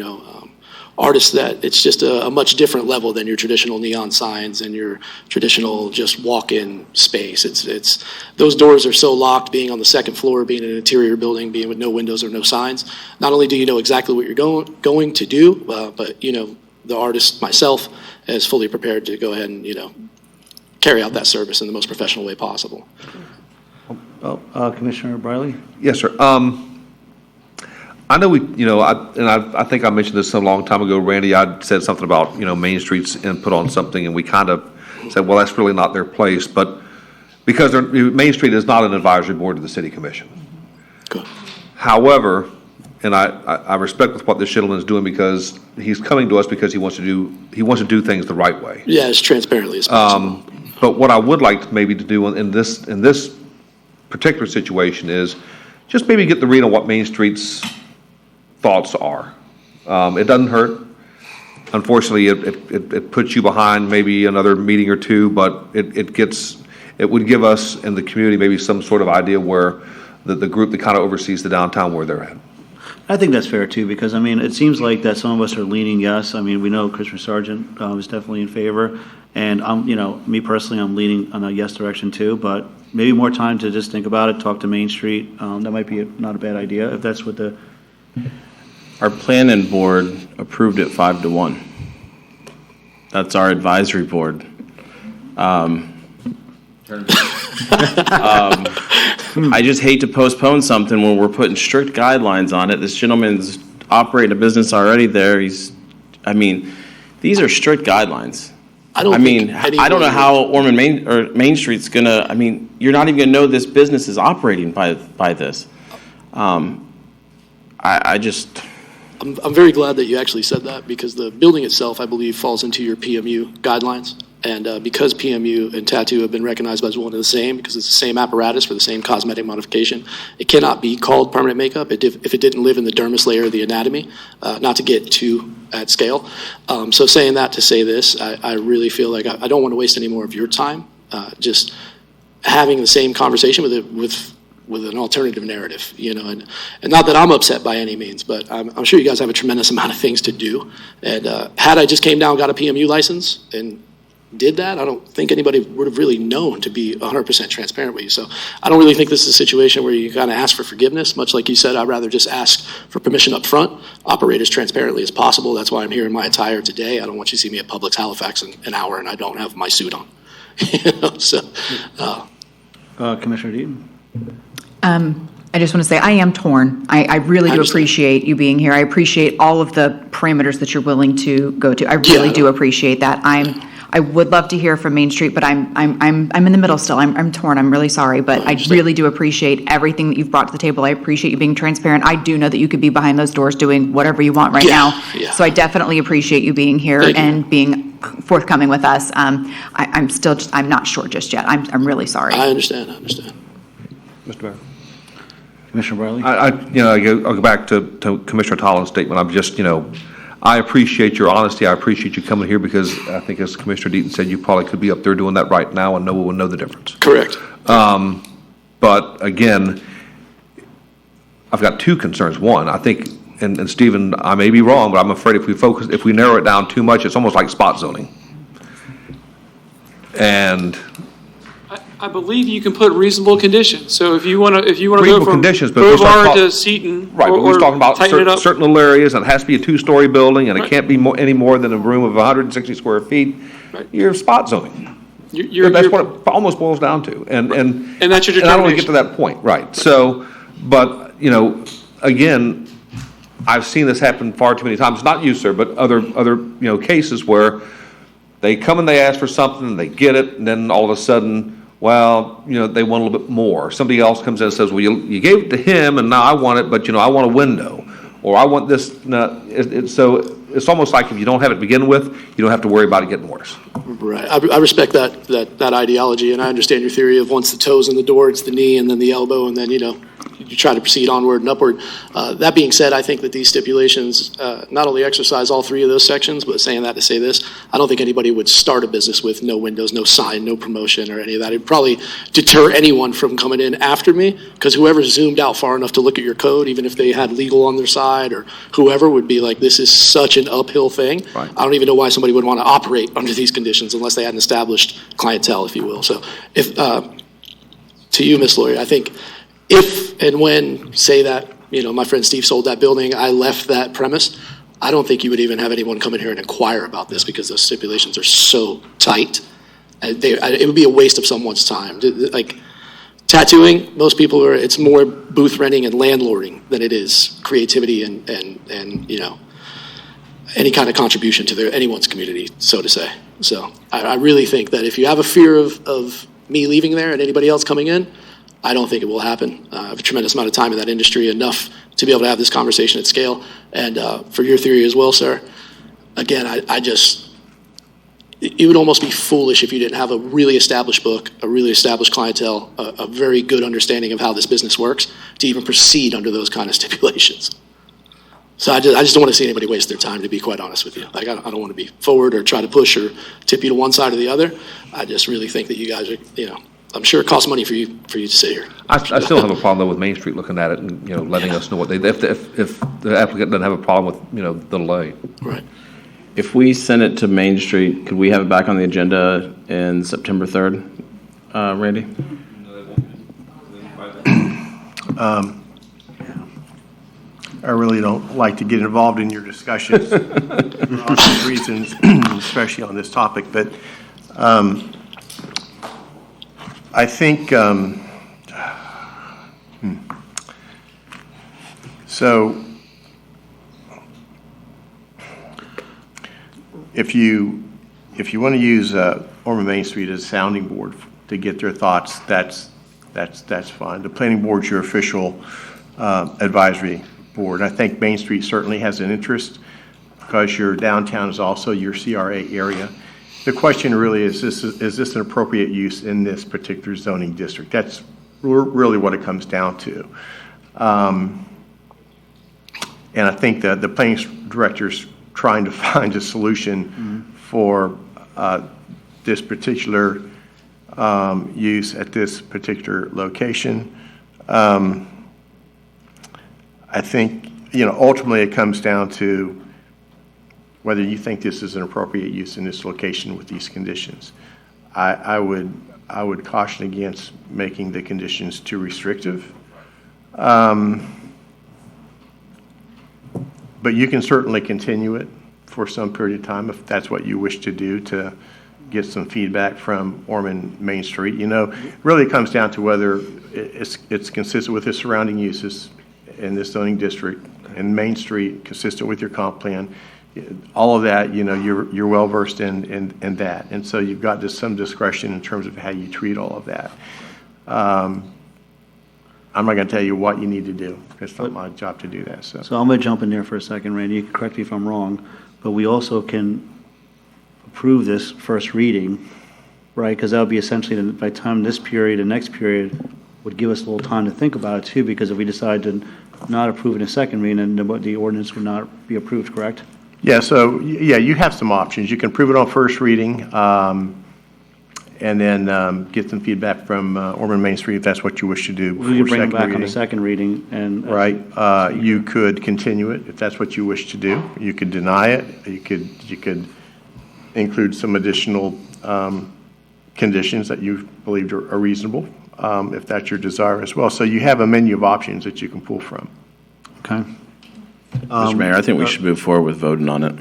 artists that it's just a much different level than your traditional neon signs and your traditional just walk-in space. It's those doors are so locked, being on the second floor, being in an interior building, being with no windows or no signs. Not only do you know exactly what you're going to do, but the artist, myself, is fully prepared to go ahead and carry out that service in the most professional way possible. Commissioner Briley? Yes, sir. I know I think I mentioned this a long time ago, Randy. I said something about, Main Street's input on something, and we kind of said, well, that's really not their place. But because Main Street is not an advisory board to the city commission. Good. However, and I respect what this gentleman is doing, because he's coming to us because he wants to do things the right way. Yeah, as transparently as possible. But what I would like maybe to do in this particular situation is just maybe get the read on what Main Street's thoughts are. It doesn't hurt. Unfortunately, it puts you behind maybe another meeting or two, but it would give us in the community maybe some sort of idea where the group that kind of oversees the downtown, where they're at. I think that's fair too, because I mean, it seems like that some of us are leaning yes. I mean, we know Christopher Sargent is definitely in favor, and me personally, I'm leaning on a yes direction too. But maybe more time to just think about it, talk to Main Street. That might be not a bad idea if that's what the. Our planning board approved it 5-1. That's our advisory board. I just hate to postpone something when we're putting strict guidelines on it. This gentleman's operating a business already there. These are strict guidelines. I don't know how Ormond Main Street's gonna. You're not even gonna know this business is operating by this. I'm very glad that you actually said that, because the building itself, I believe, falls into your PMU guidelines. And because PMU and tattoo have been recognized as one and the same, because it's the same apparatus for the same cosmetic modification, it cannot be called permanent makeup if it didn't live in the dermis layer of the anatomy, not to get too at scale. So saying that to say this, I really feel like I don't want to waste any more of your time just having the same conversation with an alternative narrative, and not that I'm upset by any means, but I'm sure you guys have a tremendous amount of things to do. And had I just came down, got a PMU license, and did that, I don't think anybody would have really known to be 100% transparent with you. So I don't really think this is a situation where you kind of ask for forgiveness. Much like you said, I'd rather just ask for permission up front, operate as transparently as possible. That's why I'm here in my attire today. I don't want you to see me at Publix Halifax in an hour and I don't have my suit on. Commissioner Deaton? I just want to say I am torn. I really do appreciate you being here. I appreciate all of the parameters that you're willing to go to. I really do appreciate that. I would love to hear from Main Street, but I'm in the middle still. I'm torn. I'm really sorry, but I really do appreciate everything that you've brought to the table. I appreciate you being transparent. I do know that you could be behind those doors doing whatever you want right now. Yeah. So I definitely appreciate you being here and being forthcoming with us. I'm not sure just yet. I'm really sorry. I understand. Mr. Mayor. Commissioner Briley? I'll go back to Commissioner Tollins' statement. I'm just, I appreciate your honesty. I appreciate you coming here, because I think, as Commissioner Deaton said, you probably could be up there doing that right now and no one would know the difference. Correct. But again, I've got two concerns. One, I think, and Stephen, I may be wrong, but I'm afraid if we narrow it down too much, it's almost like spot zoning. And I believe you can put reasonable conditions. So if you want to reasonable go from conditions, but Boulevard to Seton, right? But we're talking about certain little areas, and it has to be a two-story building, and it can't be any more than a room of 160 square feet. Right. You're spot zoning. That's what it almost boils down to, and that's your determination. And I don't want to get to that point, right? So, but again, I've seen this happen far too many times. Not you, sir, but other cases where they come and they ask for something, and they get it, and then all of a sudden, they want a little bit more. Somebody else comes in and says, well, you gave it to him, and now I want it, but, I want a window, or I want this. So it's almost like if you don't have it to begin with, you don't have to worry about it getting worse. Right. I respect that ideology, and I understand your theory of once the toe's in the door, it's the knee, and then the elbow, and then, you try to proceed onward and upward. That being said, I think that these stipulations not only exercise all three of those sections, but saying that to say this, I don't think anybody would start a business with no windows, no sign, no promotion, or any of that. It'd probably deter anyone from coming in after me, because whoever zoomed out far enough to look at your code, even if they had legal on their side, or whoever, would be like, this is such an uphill thing. Right. I don't even know why somebody would want to operate under these conditions unless they had an established clientele, if you will. So if to you, Ms. Lawyer, I think if and when, say that, my friend Steve sold that building, I left that premise, I don't think you would even have anyone come in here and inquire about this, because those stipulations are so tight. It would be a waste of someone's time. Like tattooing, most people it's more booth renting and landlording than it is creativity and any kind of contribution to anyone's community, so to say. So I really think that if you have a fear of me leaving there and anybody else coming in, I don't think it will happen. I have a tremendous amount of time in that industry, enough to be able to have this conversation at scale. And for your theory as well, sir, again, it would almost be foolish if you didn't have a really established book, a really established clientele, a very good understanding of how this business works to even proceed under those kind of stipulations. So I just don't want to see anybody waste their time, to be quite honest with you. Like, I don't want to be forward or try to push or tip you to one side or the other. I just really think that you guys are, I'm sure it costs money for you to sit here. I still have a problem though with Main Street looking at it and, letting us know what if the applicant doesn't have a problem with, the delay. Right. If we send it to Main Street, could we have it back on the agenda in September 3rd, Randy? I really don't like to get involved in your discussions for obvious reasons, especially on this topic, but I think, so if you want to use Ormond Main Street as a sounding board to get their thoughts, that's fine. The planning board's your official advisory board. I think Main Street certainly has an interest because your downtown is also your CRA area. The question really is this an appropriate use in this particular zoning district? That's really what it comes down to. And I think that the planning director's trying to find a solution for this particular use at this particular location. I think, ultimately it comes down to whether you think this is an appropriate use in this location with these conditions. I would caution against making the conditions too restrictive. But you can certainly continue it for some period of time if that's what you wish to do to get some feedback from Ormond Main Street. Really it comes down to whether it's consistent with the surrounding uses in this zoning district and Main Street, consistent with your comp plan. All of that, you're well versed in that. And so you've got some discretion in terms of how you treat all of that. I'm not going to tell you what you need to do. It's not my job to do that. So I'm going to jump in there for a second, Randy. You can correct me if I'm wrong, but we also can approve this first reading, right? Because that would be essentially, by the time this period and next period would give us a little time to think about it too, because if we decide to not approve in a second reading, then the ordinance would not be approved, correct? Yeah, so, you have some options. You can approve it on first reading, and then get some feedback from Ormond Main Street if that's what you wish to do. We could bring it back on the second reading and. Right. You could continue it if that's what you wish to do. You could deny it. You could include some additional conditions that you believed are reasonable, if that's your desire as well. So you have a menu of options that you can pull from. Okay. Mr. Mayor, I think we should move forward with voting on it.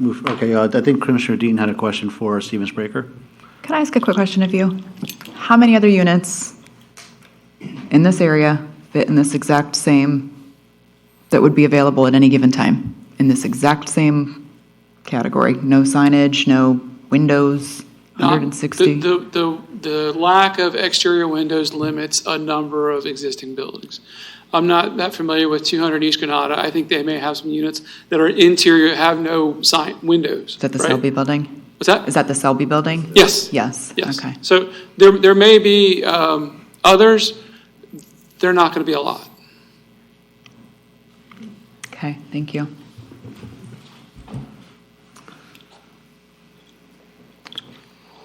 Okay, I think Commissioner Dean had a question for Stephen Spraker. Can I ask a quick question of you? How many other units in this area fit in this exact same, that would be available at any given time, in this exact same category? No signage, no windows, 160? The lack of exterior windows limits a number of existing buildings. I'm not that familiar with 200 East Granada. I think they may have some units that are interior, have no windows. Is that the right? Selby building? What's that? Is that the Selby building? Yes. Yes. Okay. So there may be others. They're not going to be a lot. Okay, thank you.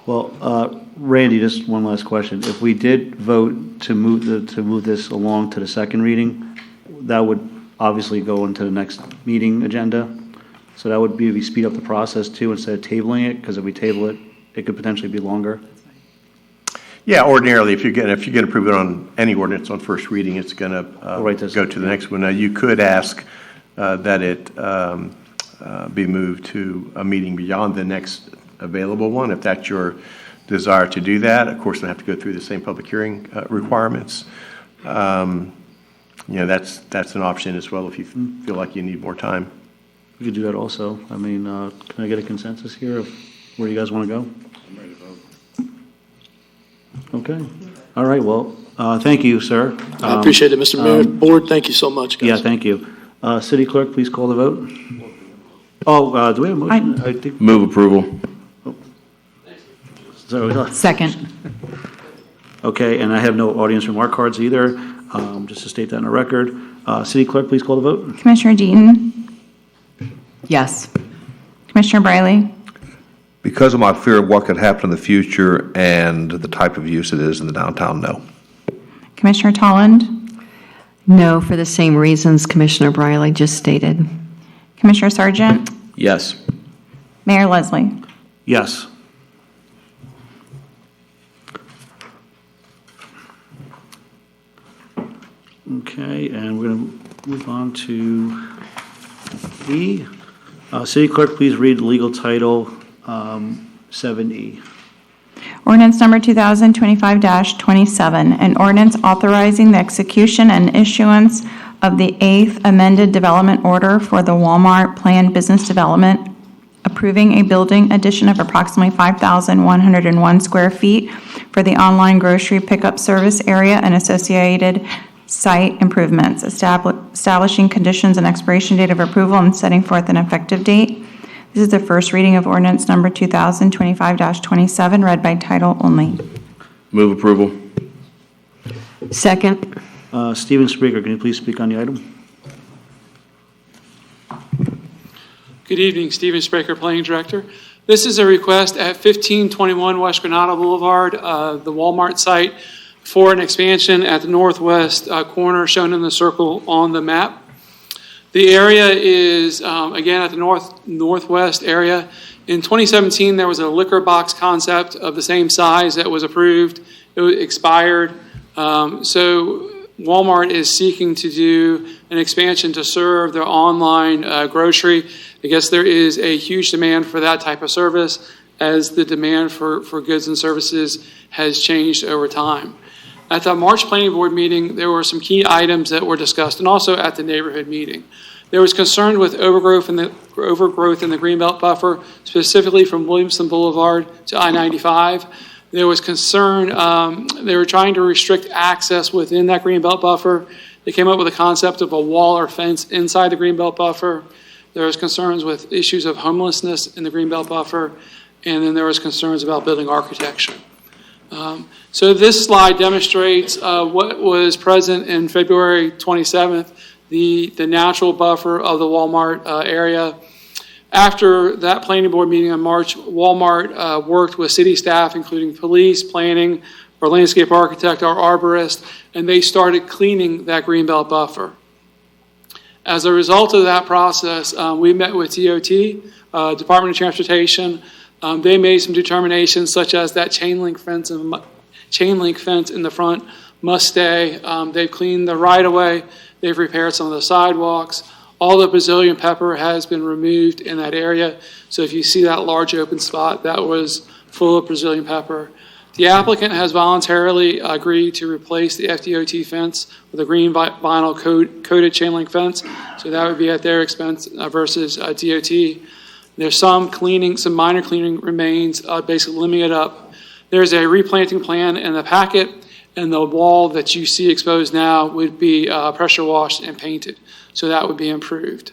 Well, Randy, just one last question. If we did vote to move this along to the second reading, that would obviously go into the next meeting agenda. So that would be, we speed up the process too instead of tabling it, because if we table it, it could potentially be longer. Yeah, ordinarily, if you're going to approve it on any ordinance on first reading, it's going to go to the next one. Now, you could ask that it be moved to a meeting beyond the next available one, if that's your desire to do that. Of course, they have to go through the same public hearing requirements. That's an option as well if you feel like you need more time. We could do that also. I mean, can I get a consensus here of where you guys want to go? I'm ready to vote. Okay. All right. Well, thank you, sir. I appreciate it, Mr. Mayor. Board, thank you so much, guys. Yeah, thank you. City Clerk, please call the vote. Oh, do we have a motion? I think. Move approval. So, Second. okay, and I have no audience remark cards either, just to state that on the record. City Clerk, please call the vote. Commissioner Deaton, Yes. Commissioner Briley, Because of my fear of what could happen in the future and the type of use it is in the downtown, no. Commissioner Tolland, No, for the same reasons Commissioner Briley just stated. Commissioner Sargent, Yes. Mayor Leslie. Yes. Okay, and we're going to move on to E. City Clerk, please read legal title 7E. Ordinance number 2025-27, an ordinance authorizing the execution and issuance of the 8th amended development order for the Walmart planned business development, approving a building addition of approximately 5,101 square feet for the online grocery pickup service area and associated site improvements, establishing conditions and expiration date of approval and setting forth an effective date. This is the first reading of ordinance number 2025-27, read by title only. Move approval. Second. Stephen Spreaker, can you please speak on the item? Good evening, Stephen Spraker, Planning Director. This is a request at 1521 West Granada Boulevard, the Walmart site, for an expansion at the northwest corner shown in the circle on the map. The area is, again, at the northwest area. In 2017, there was a liquor box concept of the same size that was approved. It expired. So Walmart is seeking to do an expansion to serve their online grocery. I guess there is a huge demand for that type of service as the demand for goods and services has changed over time. At the March Planning Board meeting, there were some key items that were discussed, and also at the neighborhood meeting. There was concern with overgrowth in the Greenbelt buffer, specifically from Williamson Boulevard to I-95. There was concern, they were trying to restrict access within that Greenbelt buffer. They came up with a concept of a wall or fence inside the Greenbelt buffer. There was concerns with issues of homelessness in the Greenbelt buffer, and then there was concerns about building architecture. So this slide demonstrates what was present in February 27th, the natural buffer of the Walmart area. After that planning board meeting in March, Walmart worked with city staff, including police, planning, our landscape architect, our arborist, and they started cleaning that Greenbelt buffer. As a result of that process, we met with DOT, Department of Transportation. They made some determinations such as that chain link fence in the front must stay. They've cleaned the right-of-way. They've repaired some of the sidewalks. All the Brazilian pepper has been removed in that area. So if you see that large open spot, that was full of Brazilian pepper. The applicant has voluntarily agreed to replace the FDOT fence with a green vinyl coated chain link fence. So that would be at their expense versus DOT. There's some minor cleaning remains, basically limbing it up. There's a replanting plan in the packet, and the wall that you see exposed now would be pressure washed and painted. So that would be improved.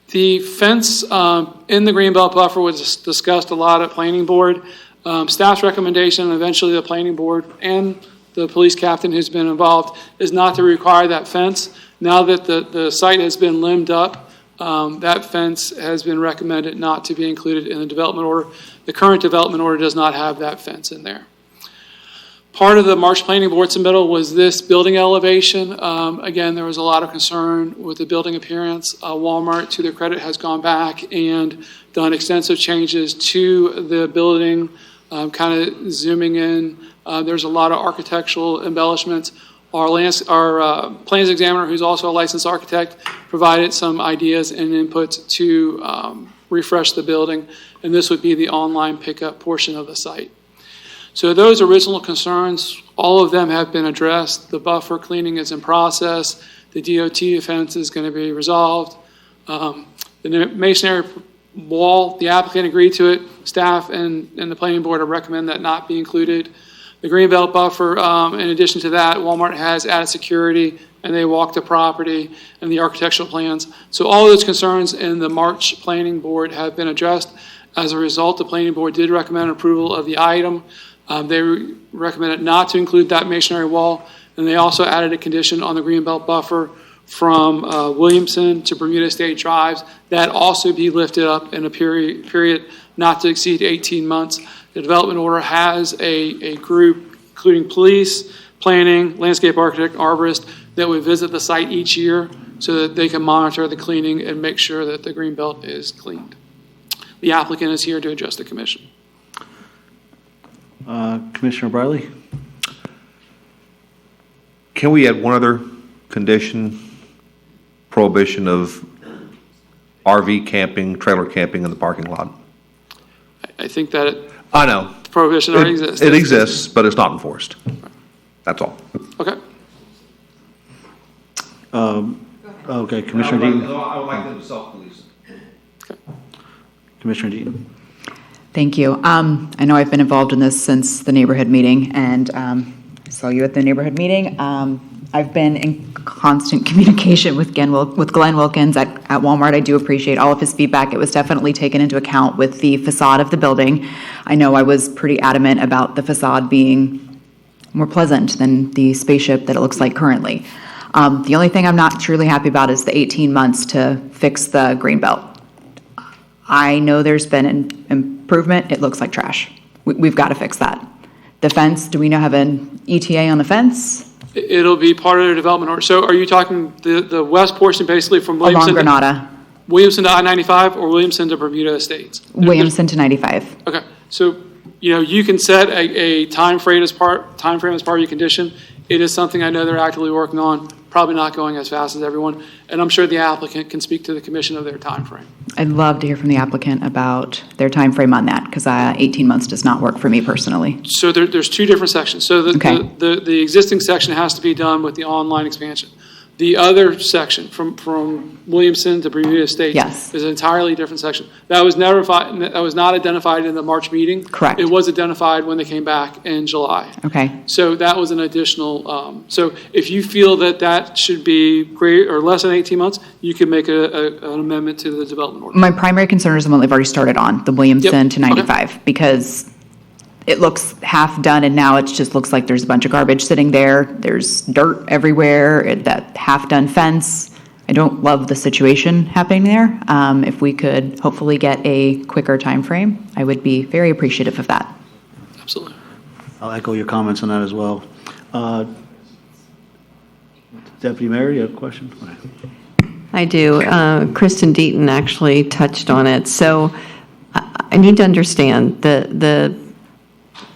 The fence in the Greenbelt buffer was discussed a lot at Planning Board. Staff's recommendation, and eventually the Planning Board and the police captain who's been involved, is not to require that fence. Now that the site has been limbed up, that fence has been recommended not to be included in the development order. The current development order does not have that fence in there. Part of the March Planning Board submittal was this building elevation. Again, there was a lot of concern with the building appearance. Walmart, to their credit, has gone back and done extensive changes to the building, kind of zooming in. There's a lot of architectural embellishments. Our plans examiner, who's also a licensed architect, provided some ideas and inputs to refresh the building, and this would be the online pickup portion of the site. So those original concerns, all of them have been addressed. The buffer cleaning is in process. The DOT offense is going to be resolved. The masonry wall, the applicant agreed to it. Staff and the planning board recommend that not be included. The Greenbelt buffer, in addition to that, Walmart has added security, and they walk the property and the architectural plans. So all of those concerns in the March Planning Board have been addressed. As a result, the Planning Board did recommend approval of the item. They recommended not to include that masonry wall, and they also added a condition on the Greenbelt buffer from Williamson to Bermuda State Drives. That also be lifted up in a period not to exceed 18 months. The development order has a group, including police, planning, landscape architect, arborist, that would visit the site each year so that they can monitor the cleaning and make sure that the Greenbelt is cleaned. The applicant is here to address the commission. Commissioner Briley? Can we add one other condition, prohibition of RV camping, trailer camping in the parking lot? I think that I know. the prohibition already exists. It exists, but it's not enforced. That's all. Okay. Okay, Commissioner Deaton. I would like them to self-police. Commissioner Deaton. Thank you. I know I've been involved in this since the neighborhood meeting, and I saw you at the neighborhood meeting. I've been in constant communication with Glenn Wilkins at Walmart. I do appreciate all of his feedback. It was definitely taken into account with the facade of the building. I know I was pretty adamant about the facade being more pleasant than the spaceship that it looks like currently. The only thing I'm not truly happy about is the 18 months to fix the Greenbelt. I know there's been an improvement. It looks like trash. We've got to fix that. The fence, do we now have an ETA on the fence? It'll be part of the development order. So are you talking the west portion basically from Williamson? Along Granada. Williamson to I-95 or Williamson to Bermuda Estates? Williamson to 95. Okay. So, you can set a time frame as part of your condition. It is something I know they're actively working on, probably not going as fast as everyone. And I'm sure the applicant can speak to the commission of their time frame. I'd love to hear from the applicant about their time frame on that, because 18 months does not work for me personally. So there's two different sections. So the existing section has to be done with the online expansion. The other section from Williamson to Bermuda Estates is an entirely different section. That was not identified in the March meeting. Correct. It was identified when they came back in July. Okay. So that was an additional. So if you feel that should be greater or less than 18 months, you can make an amendment to the development order. My primary concern is the one they've already started on, the Williamson to 95, because it looks half done, and now it just looks like there's a bunch of garbage sitting there. There's dirt everywhere, that half-done fence. I don't love the situation happening there. If we could hopefully get a quicker time frame, I would be very appreciative of that. Absolutely. I'll echo your comments on that as well. Deputy Mayor, you have a question? I do. Kristen Deaton actually touched on it. So I need to understand the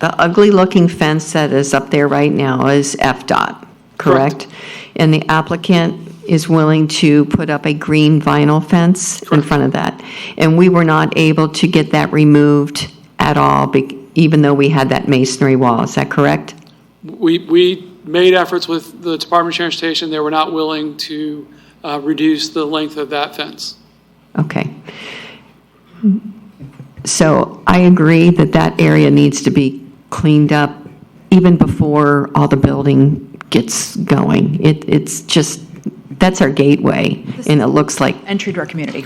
ugly-looking fence that is up there right now is FDOT, correct? And the applicant is willing to put up a green vinyl fence in front of that. And we were not able to get that removed at all, even though we had that masonry wall. Is that correct? We made efforts with the Department of Transportation. They were not willing to reduce the length of that fence. Okay. So I agree that area needs to be cleaned up even before all the building gets going. It's just, that's our gateway, and it looks like entry to our community.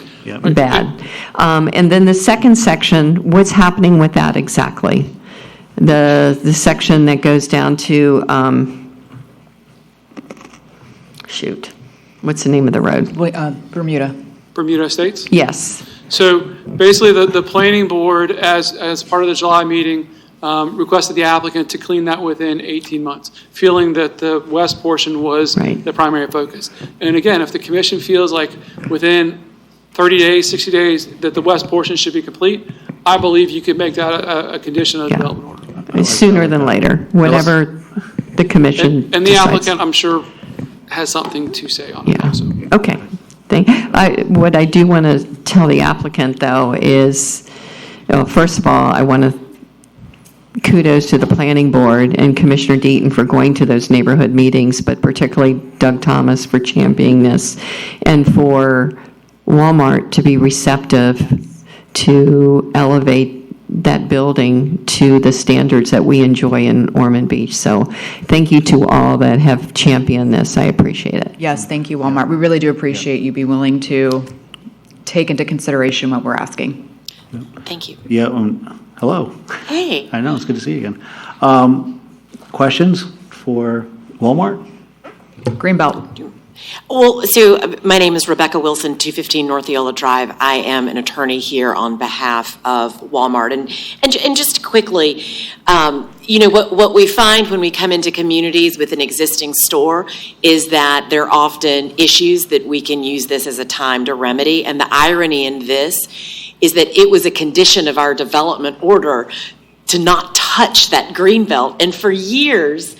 Bad. And then the second section, what's happening with that exactly? The section that goes down to, what's the name of the road? Bermuda. Bermuda Estates? Yes. So basically, the planning board, as part of the July meeting, requested the applicant to clean that within 18 months, feeling that the west portion was the primary focus. And again, if the commission feels like within 30 days, 60 days, that the west portion should be complete, I believe you could make that a condition of the development order. Sooner than later, whatever the commission And the decides. applicant, I'm sure, has something to say on it also. Okay. What I do want to tell the applicant, though, is, first of all, I want to kudos to the planning board and Commissioner Deaton for going to those neighborhood meetings, but particularly Doug Thomas for championing this, and for Walmart to be receptive to elevate that building to the standards that we enjoy in Ormond Beach. So thank you to all that have championed this. I appreciate it. Yes, thank you, Walmart. We really do appreciate you be willing to take into consideration what we're asking. Thank you. Yeah, hello. Hey. I know, it's good to see you again. Questions for Walmart? Greenbelt. Well, so my name is Rebecca Wilson, 215 North Eola Drive. I am an attorney here on behalf of Walmart. And just quickly, what we find when we come into communities with an existing store is that there are often issues that we can use this as a time to remedy. And the irony in this is that it was a condition of our development order to not touch that green belt. And for years,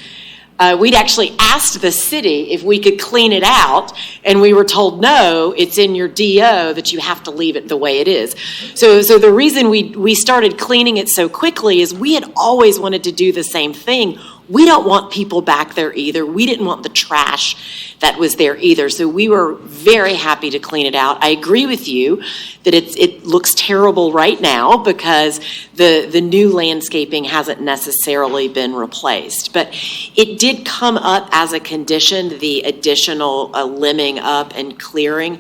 we'd actually asked the city if we could clean it out, and we were told, no, it's in your DO that you have to leave it the way it is. So the reason we started cleaning it so quickly is we had always wanted to do the same thing. We don't want people back there either. We didn't want the trash that was there either. So we were very happy to clean it out. I agree with you that it looks terrible right now because the new landscaping hasn't necessarily been replaced. But it did come up as a condition, the additional limbing up and clearing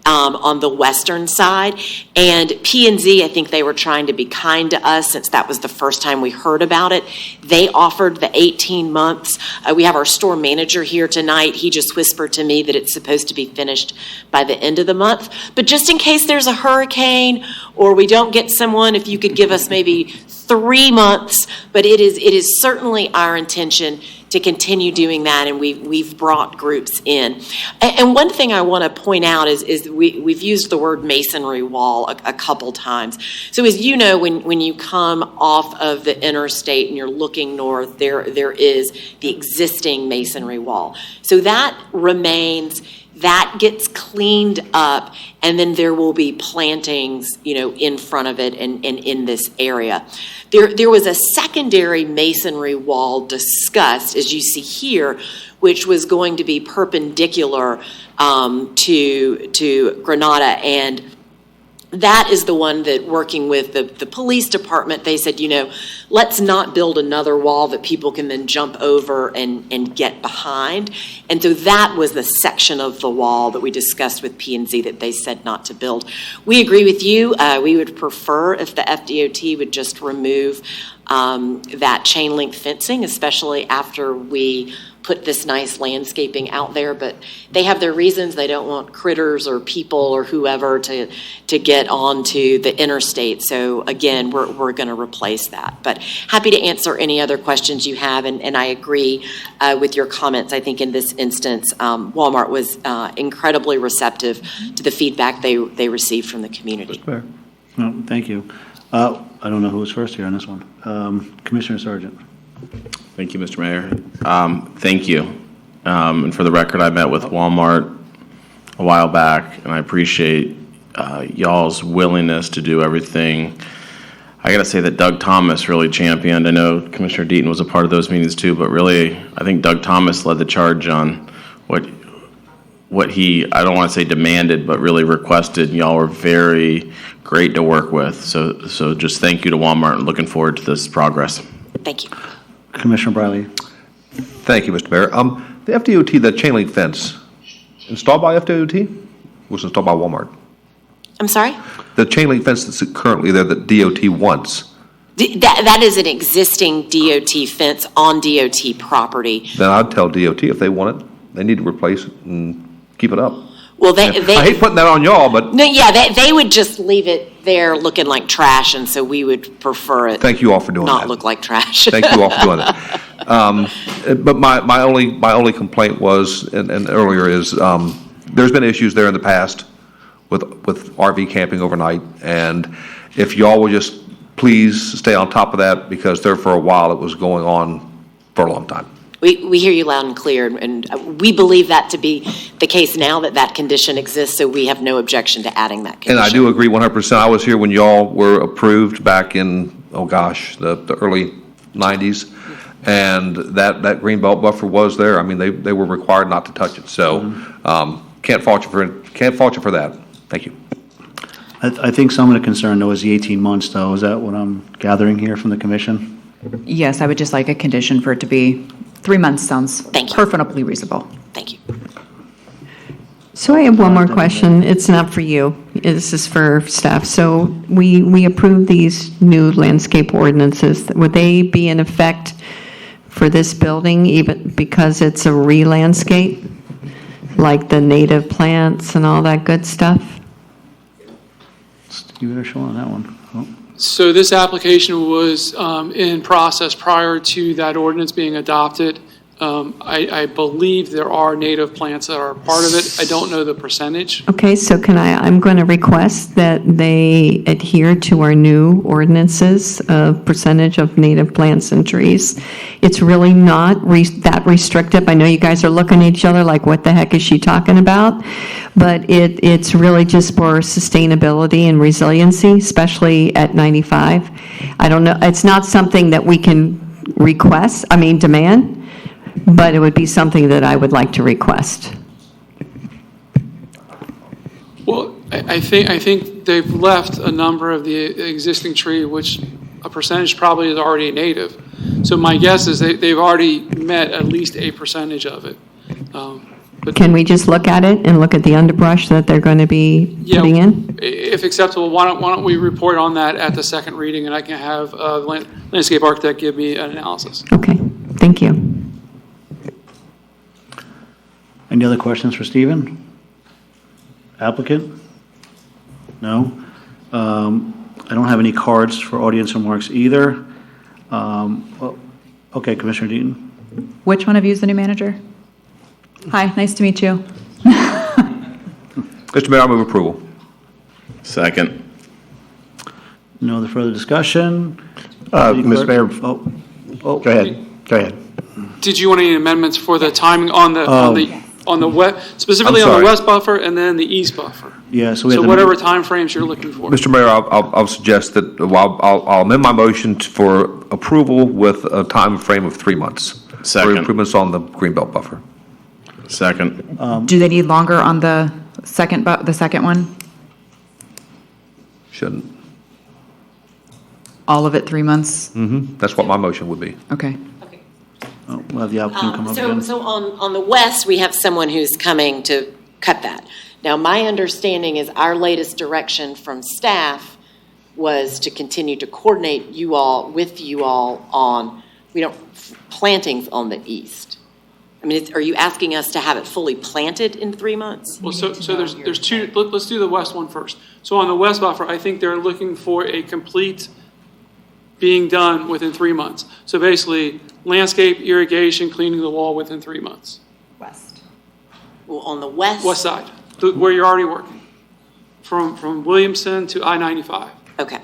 on the western side. And P&Z, I think they were trying to be kind to us since that was the first time we heard about it. They offered the 18 months. We have our store manager here tonight. He just whispered to me that it's supposed to be finished by the end of the month. But just in case there's a hurricane or we don't get someone, if you could give us maybe 3 months, but it is certainly our intention to continue doing that, and we've brought groups in. And one thing I want to point out is we've used the word masonry wall a couple times. So as you know, when you come off of the interstate and you're looking north, there is the existing masonry wall. So that remains. That gets cleaned up, and then there will be plantings, in front of it and in this area. There was a secondary masonry wall discussed, as you see here, which was going to be perpendicular to Granada, and that is the one that, working with the police department, they said, let's not build another wall that people can then jump over and get behind. And so that was the section of the wall that we discussed with P&Z that they said not to build. We agree with you. We would prefer if the FDOT would just remove that chain link fencing, especially after we put this nice landscaping out there, but they have their reasons. They don't want critters or people or whoever to get onto the interstate. So again, we're going to replace that. But happy to answer any other questions you have, and I agree with your comments. I think in this instance, Walmart was incredibly receptive to the feedback they received from the community. That's fair. Well, thank you. I don't know who was first here on this one. Commissioner Sargent. Thank you, Mr. Mayor. Thank you. And for the record, I met with Walmart a while back, and I appreciate y'all's willingness to do everything. I got to say that Doug Thomas really championed. I know Commissioner Deaton was a part of those meetings too, but really, I think Doug Thomas led the charge on what he, I don't want to say demanded, but really requested. Y'all were very great to work with. So just thank you to Walmart, and looking forward to this progress. Thank you. Commissioner Briley. Thank you, Mr. Mayor. The FDOT, the chain link fence, installed by FDOT, was installed by Walmart? I'm sorry? The chain link fence that's currently there that DOT wants. That is an existing DOT fence on DOT property. Then I'd tell DOT if they want it, they need to replace it and keep it up. Well, I hate putting that on y'all, but. No, yeah, they would just leave it there looking like trash, and so we would prefer it. Thank you all for doing that. Not look like trash. Thank you all for doing that. But my only complaint was, and earlier is, there's been issues there in the past with RV camping overnight, and if y'all would just please stay on top of that, because there for a while it was going on for a long time. We hear you loud and clear, and we believe that to be the case now, that condition exists, so we have no objection to adding that condition. And I do agree 100%. I was here when y'all were approved back in, the early 90s, and that greenbelt buffer was there. I mean, they were required not to touch it, so can't fault you for that. Thank you. I think some of the concern, though, is the 18 months, though. Is that what I'm gathering here from the commission? Yes, I would just like a condition for it to be 3 months sounds perfectly reasonable. Thank you. So I have one more question. It's not for you. This is for staff. So we approved these new landscape ordinances. Would they be in effect for this building even because it's a re-landscape? Like the native plants and all that good stuff? You better show on that one. Oh. So this application was in process prior to that ordinance being adopted. I believe there are native plants that are part of it. I don't know the percentage. Okay, so I'm going to request that they adhere to our new ordinances of percentage of native plants and trees. It's really not that restrictive. I know you guys are looking at each other like, what the heck is she talking about? But it's really just for sustainability and resiliency, especially at 95. I don't know, it's not something that we can demand, but it would be something that I would like to request. Well, I think they've left a number of the existing tree, which a percentage probably is already native. So my guess is they've already met at least a percentage of it. Can we just look at it and look at the underbrush that they're going to be putting in? If acceptable, why don't we report on that at the second reading, and I can have the landscape architect give me an analysis. Okay, thank you. Any other questions for Stephen? Applicant? No? I don't have any cards for audience remarks either. Okay, Commissioner Deaton. Which one of you is the new manager? Hi, nice to meet you. Mr. Mayor, I move approval. Second. No other further discussion? Mr. Mayor, Go ahead. Did you want any amendments for the timing on the west, specifically on the west buffer and then the east buffer? Yeah, so whatever timeframes you're looking for. Mr. Mayor, I'll suggest that I'll amend my motion for approval with a time frame of 3 months. Second. For improvements on the greenbelt buffer. Second. Do they need longer on the second one? Shouldn't. All of it 3 months? Mm-hmm. That's what my motion would be. Okay. We'll have the applicant come up again. So on the west, we have someone who's coming to cut that. Now, my understanding is our latest direction from staff was to continue to coordinate with you all on, plantings on the east. Are you asking us to have it fully planted in 3 months? Well, so there's two. Let's do the west one first. So on the west buffer, I think they're looking for a complete being done within 3 months. So basically, landscape, irrigation, cleaning the wall within 3 months. West. Well, on the west side, where you're already working, from Williamson to I-95. Okay.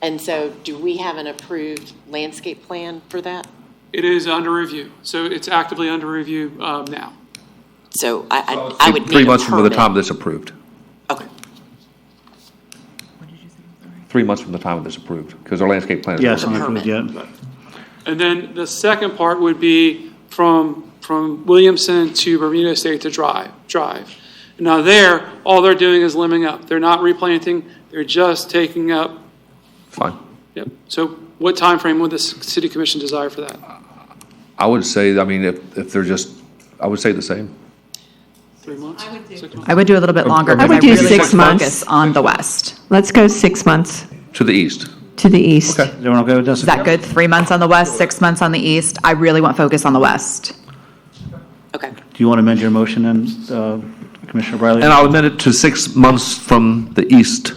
And so do we have an approved landscape plan for that? It is under review. So it's actively under review now. So I would need 3 months from the permit. time that's approved. Okay. 3 months from the time that's approved, because our landscape plan is. Yes, I'm approved yet. And then the second part would be from Williamson to Bermuda State to drive. Now all they're doing is limbing up. They're not replanting. They're just taking up. Fine. Yep. So what time frame would the city commission desire for that? I would say, if they're just, I would say the same. 3 months? 6 months? I would do a little bit longer. I would do really 6 want to months. Focus on the west. Let's go 6 months To the east. to the east. Okay, everyone okay with this? Is that good? 3 months on the west, 6 months on the east. I really want focus on the west. Okay. Do you want to amend your motion then, Commissioner Briley? And I'll amend it to 6 months from the east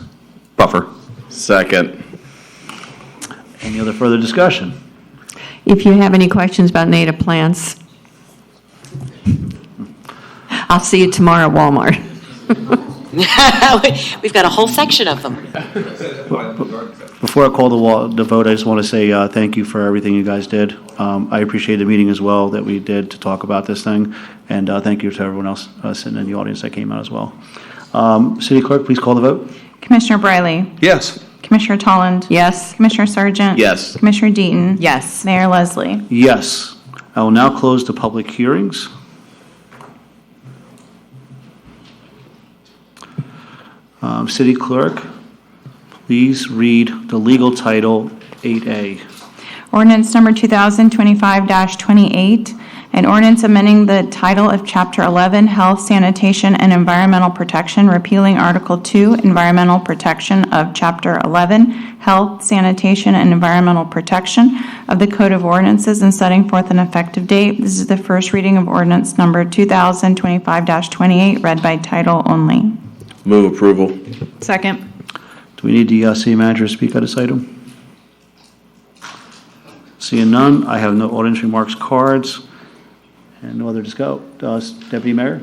buffer. Second. Any other further discussion? If you have any questions about native plants, I'll see you tomorrow at Walmart. We've got a whole section of them. Before I call the vote, I just want to say thank you for everything you guys did. I appreciate the meeting as well that we did to talk about this thing, and thank you to everyone else sitting in the audience that came out as well. City Clerk, please call the vote. Commissioner Briley? Yes. Commissioner Tolland? Yes. Commissioner Sargent? Yes. Commissioner Deaton? Yes. Mayor Leslie? Yes. I will now close the public hearings. City Clerk, please read the legal title 8A. Ordinance number 2025-28, an ordinance amending the title of Chapter 11, Health, Sanitation, and Environmental Protection, repealing Article 2, Environmental Protection of Chapter 11, Health, Sanitation, and Environmental Protection of the Code of Ordinances and setting forth an effective date. This is the first reading of ordinance number 2025-28, read by title only. Move approval. Second. Do we need the city manager to speak on this item? Seeing none, I have no audience remarks cards and no other Deputy Mayor?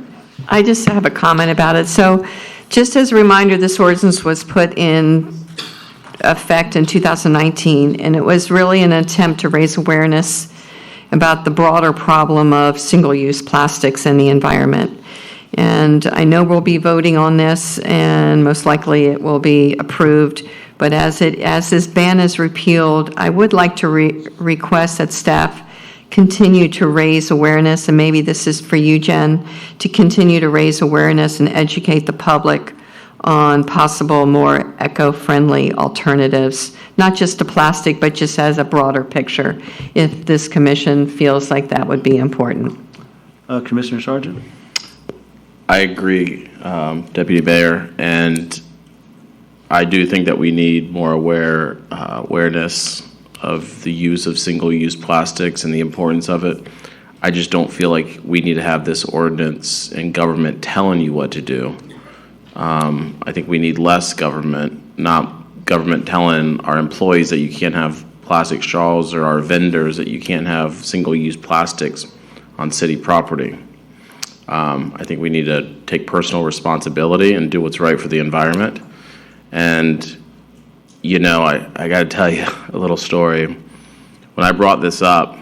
I just have a comment about it. So just as a reminder, this ordinance was put in effect in 2019, and it was really an attempt to raise awareness about the broader problem of single-use plastics in the environment. And I know we'll be voting on this, and most likely it will be approved. But as this ban is repealed, I would like to request that staff continue to raise awareness, and maybe this is for you, Jen, to continue to raise awareness and educate the public on possible more eco-friendly alternatives, not just to plastic, but just as a broader picture, if this commission feels like that would be important. Commissioner Sargent? I agree, Deputy Mayor, and I do think that we need more awareness of the use of single-use plastics and the importance of it. I just don't feel like we need to have this ordinance and government telling you what to do. I think we need less government, not government telling our employees that you can't have plastic straws or our vendors that you can't have single-use plastics on city property. I think we need to take personal responsibility and do what's right for the environment. And, you know, I got to tell you a little story. When I brought this up,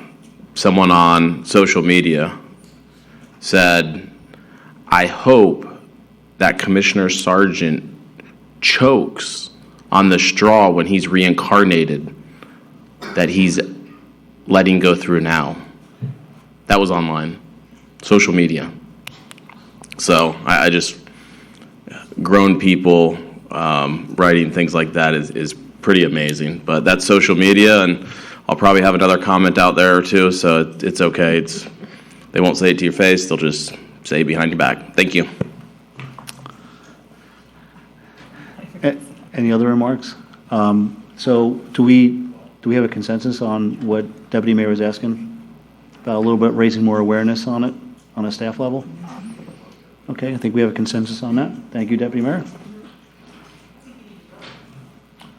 someone on social media said, I hope that Commissioner Sargent chokes on the straw when he's reincarnated that he's letting go through now. That was online, social media. So I just, grown people writing things like that is pretty amazing. But that's social media, and I'll probably have another comment out there or two, so it's okay. They won't say it to your face, they'll just say it behind your back. Thank you. Any other remarks? So do we have a consensus on what Deputy Mayor was asking? About a little bit raising more awareness on it on a staff level? Okay, I think we have a consensus on that. Thank you, Deputy Mayor.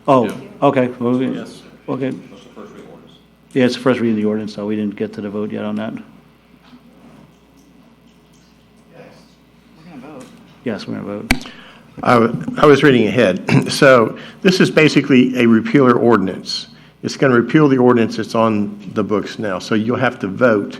Oh, okay. Yes. Okay. Yeah, it's the first reading of the ordinance, so we didn't get to the vote yet on that. Yes, we're going to vote. I was reading ahead. So this is basically a repealer ordinance. It's going to repeal the ordinance that's on the books now. So you'll have to vote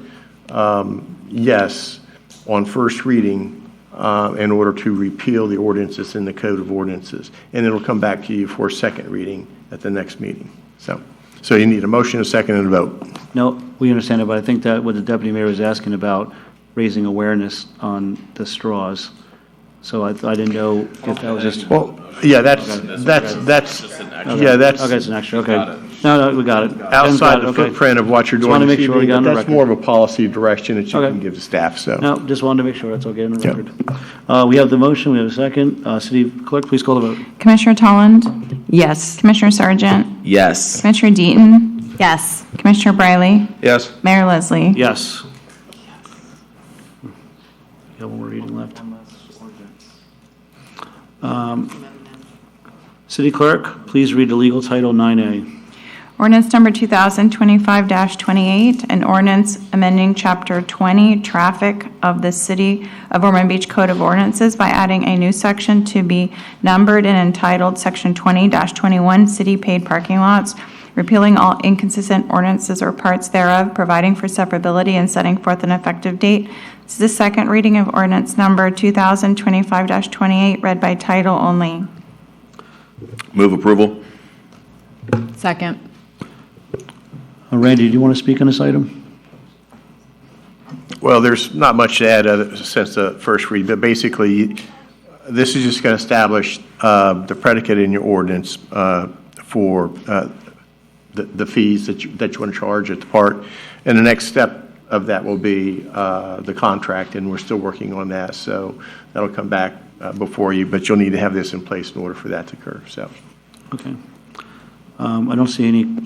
yes on first reading in order to repeal the ordinance that's in the Code of Ordinances. And it'll come back to you for second reading at the next meeting. So you need a motion, a second, and a vote. No, we understand it, but I think that what the Deputy Mayor was asking about raising awareness on the straws. So I didn't know if that was just. Well, yeah, that's okay, it's an extra. Okay. No, we got it. Outside the footprint of what you're doing. Just wanted to make sure we got on the that's record. more of a policy direction that you can give the staff. So no, just wanted to make sure that's okay on the record. We have the motion. We have a second. City Clerk, please call the vote. Commissioner Tolland? Yes. Commissioner Sargent? Yes. Commissioner Deaton? Yes. Commissioner Briley? Yes. Mayor Leslie? Yes. We have one more reading left. City Clerk, please read the legal title 9A. Ordinance number 2025-28, an ordinance amending Chapter 20, Traffic of the City of Ormond Beach Code of Ordinances by adding a new section to be numbered and entitled Section 20-21, City Paid Parking Lots, repealing all inconsistent ordinances or parts thereof, providing for severability and setting forth an effective date. This is the second reading of ordinance number 2025-28, read by title only. Move approval. Second. Randy, do you want to speak on this item? well, there's not much to add since the first read, but basically This is just going to establish the predicate in your ordinance for the fees that you want to charge at the park. And the next step of that will be the contract, and we're still working on that. So that'll come back before you, but you'll need to have this in place in order for that to occur. So. Okay. I don't see any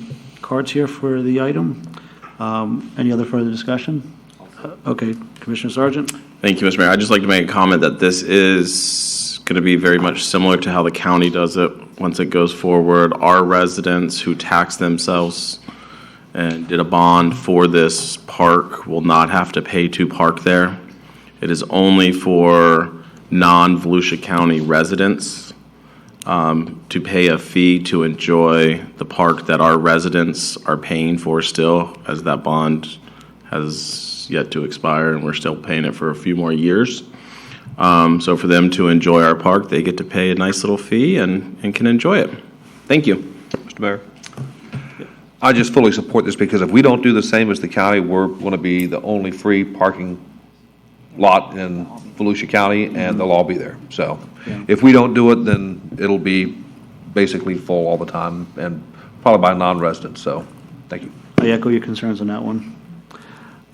cards here for the item. Any other further discussion? Okay, Commissioner Sargent? Thank you, Mr. Mayor. I'd just like to make a comment that this is going to be very much similar to how the county does it once it goes forward. Our residents who tax themselves and did a bond for this park will not have to pay to park there. It is only for non-Volusia County residents to pay a fee to enjoy the park that our residents are paying for still, as that bond has yet to expire and we're still paying it for a few more years. So for them to enjoy our park, they get to pay a nice little fee and can enjoy it. Thank you. Mr. Mayor. I just fully support this because if we don't do the same as the county, we're going to be the only free parking lot in Volusia County, and they'll all be there. So if we don't do it, then it'll be basically full all the time and probably by non-residents. So thank you. I echo your concerns on that one.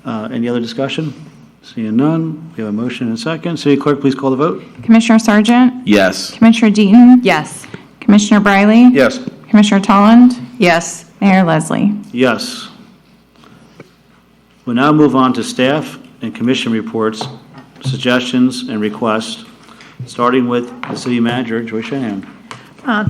Any other discussion? Seeing none, we have a motion and a second. City Clerk, please call the vote. Commissioner Sargent? Yes. Commissioner Deaton? Yes. Commissioner Briley? Yes. Commissioner Tolland? Yes. Mayor Leslie? Yes. We'll now move on to staff and commission reports, suggestions, and requests, starting with the city manager, Joy Shanahan.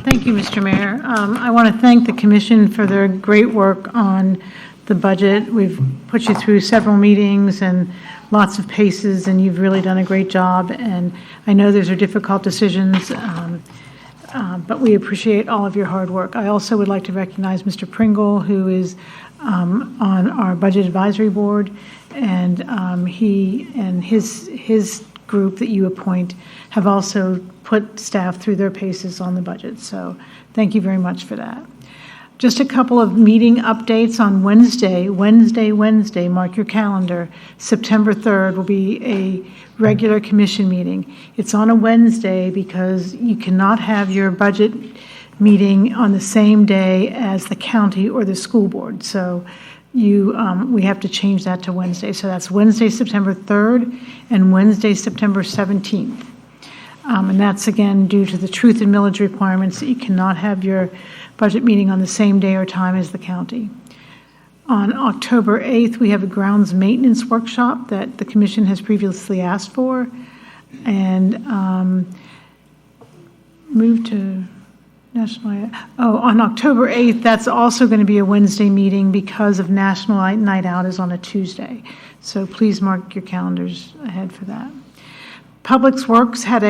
Thank you, Mr. Mayor. I want to thank the commission for their great work on the budget. We've put you through several meetings and lots of paces, and you've really done a great job. And I know those are difficult decisions, but we appreciate all of your hard work. I also would like to recognize Mr. Pringle, who is on our Budget Advisory Board, and he and his group that you appoint have also put staff through their paces on the budget. So thank you very much for that. Just a couple of meeting updates on Wednesday, mark your calendar. September 3rd will be a regular commission meeting. It's on a Wednesday because you cannot have your budget meeting on the same day as the county or the school board. So we have to change that to Wednesday. So that's Wednesday, September 3rd and Wednesday, September 17th. And that's again due to the truth and millage requirements that you cannot have your budget meeting on the same day or time as the county. On October 8th, we have a grounds maintenance workshop that the commission has previously asked for. And move to National, on October 8th, that's also going to be a Wednesday meeting because of National Night Out is on a Tuesday. So please mark your calendars ahead for that. Public Works had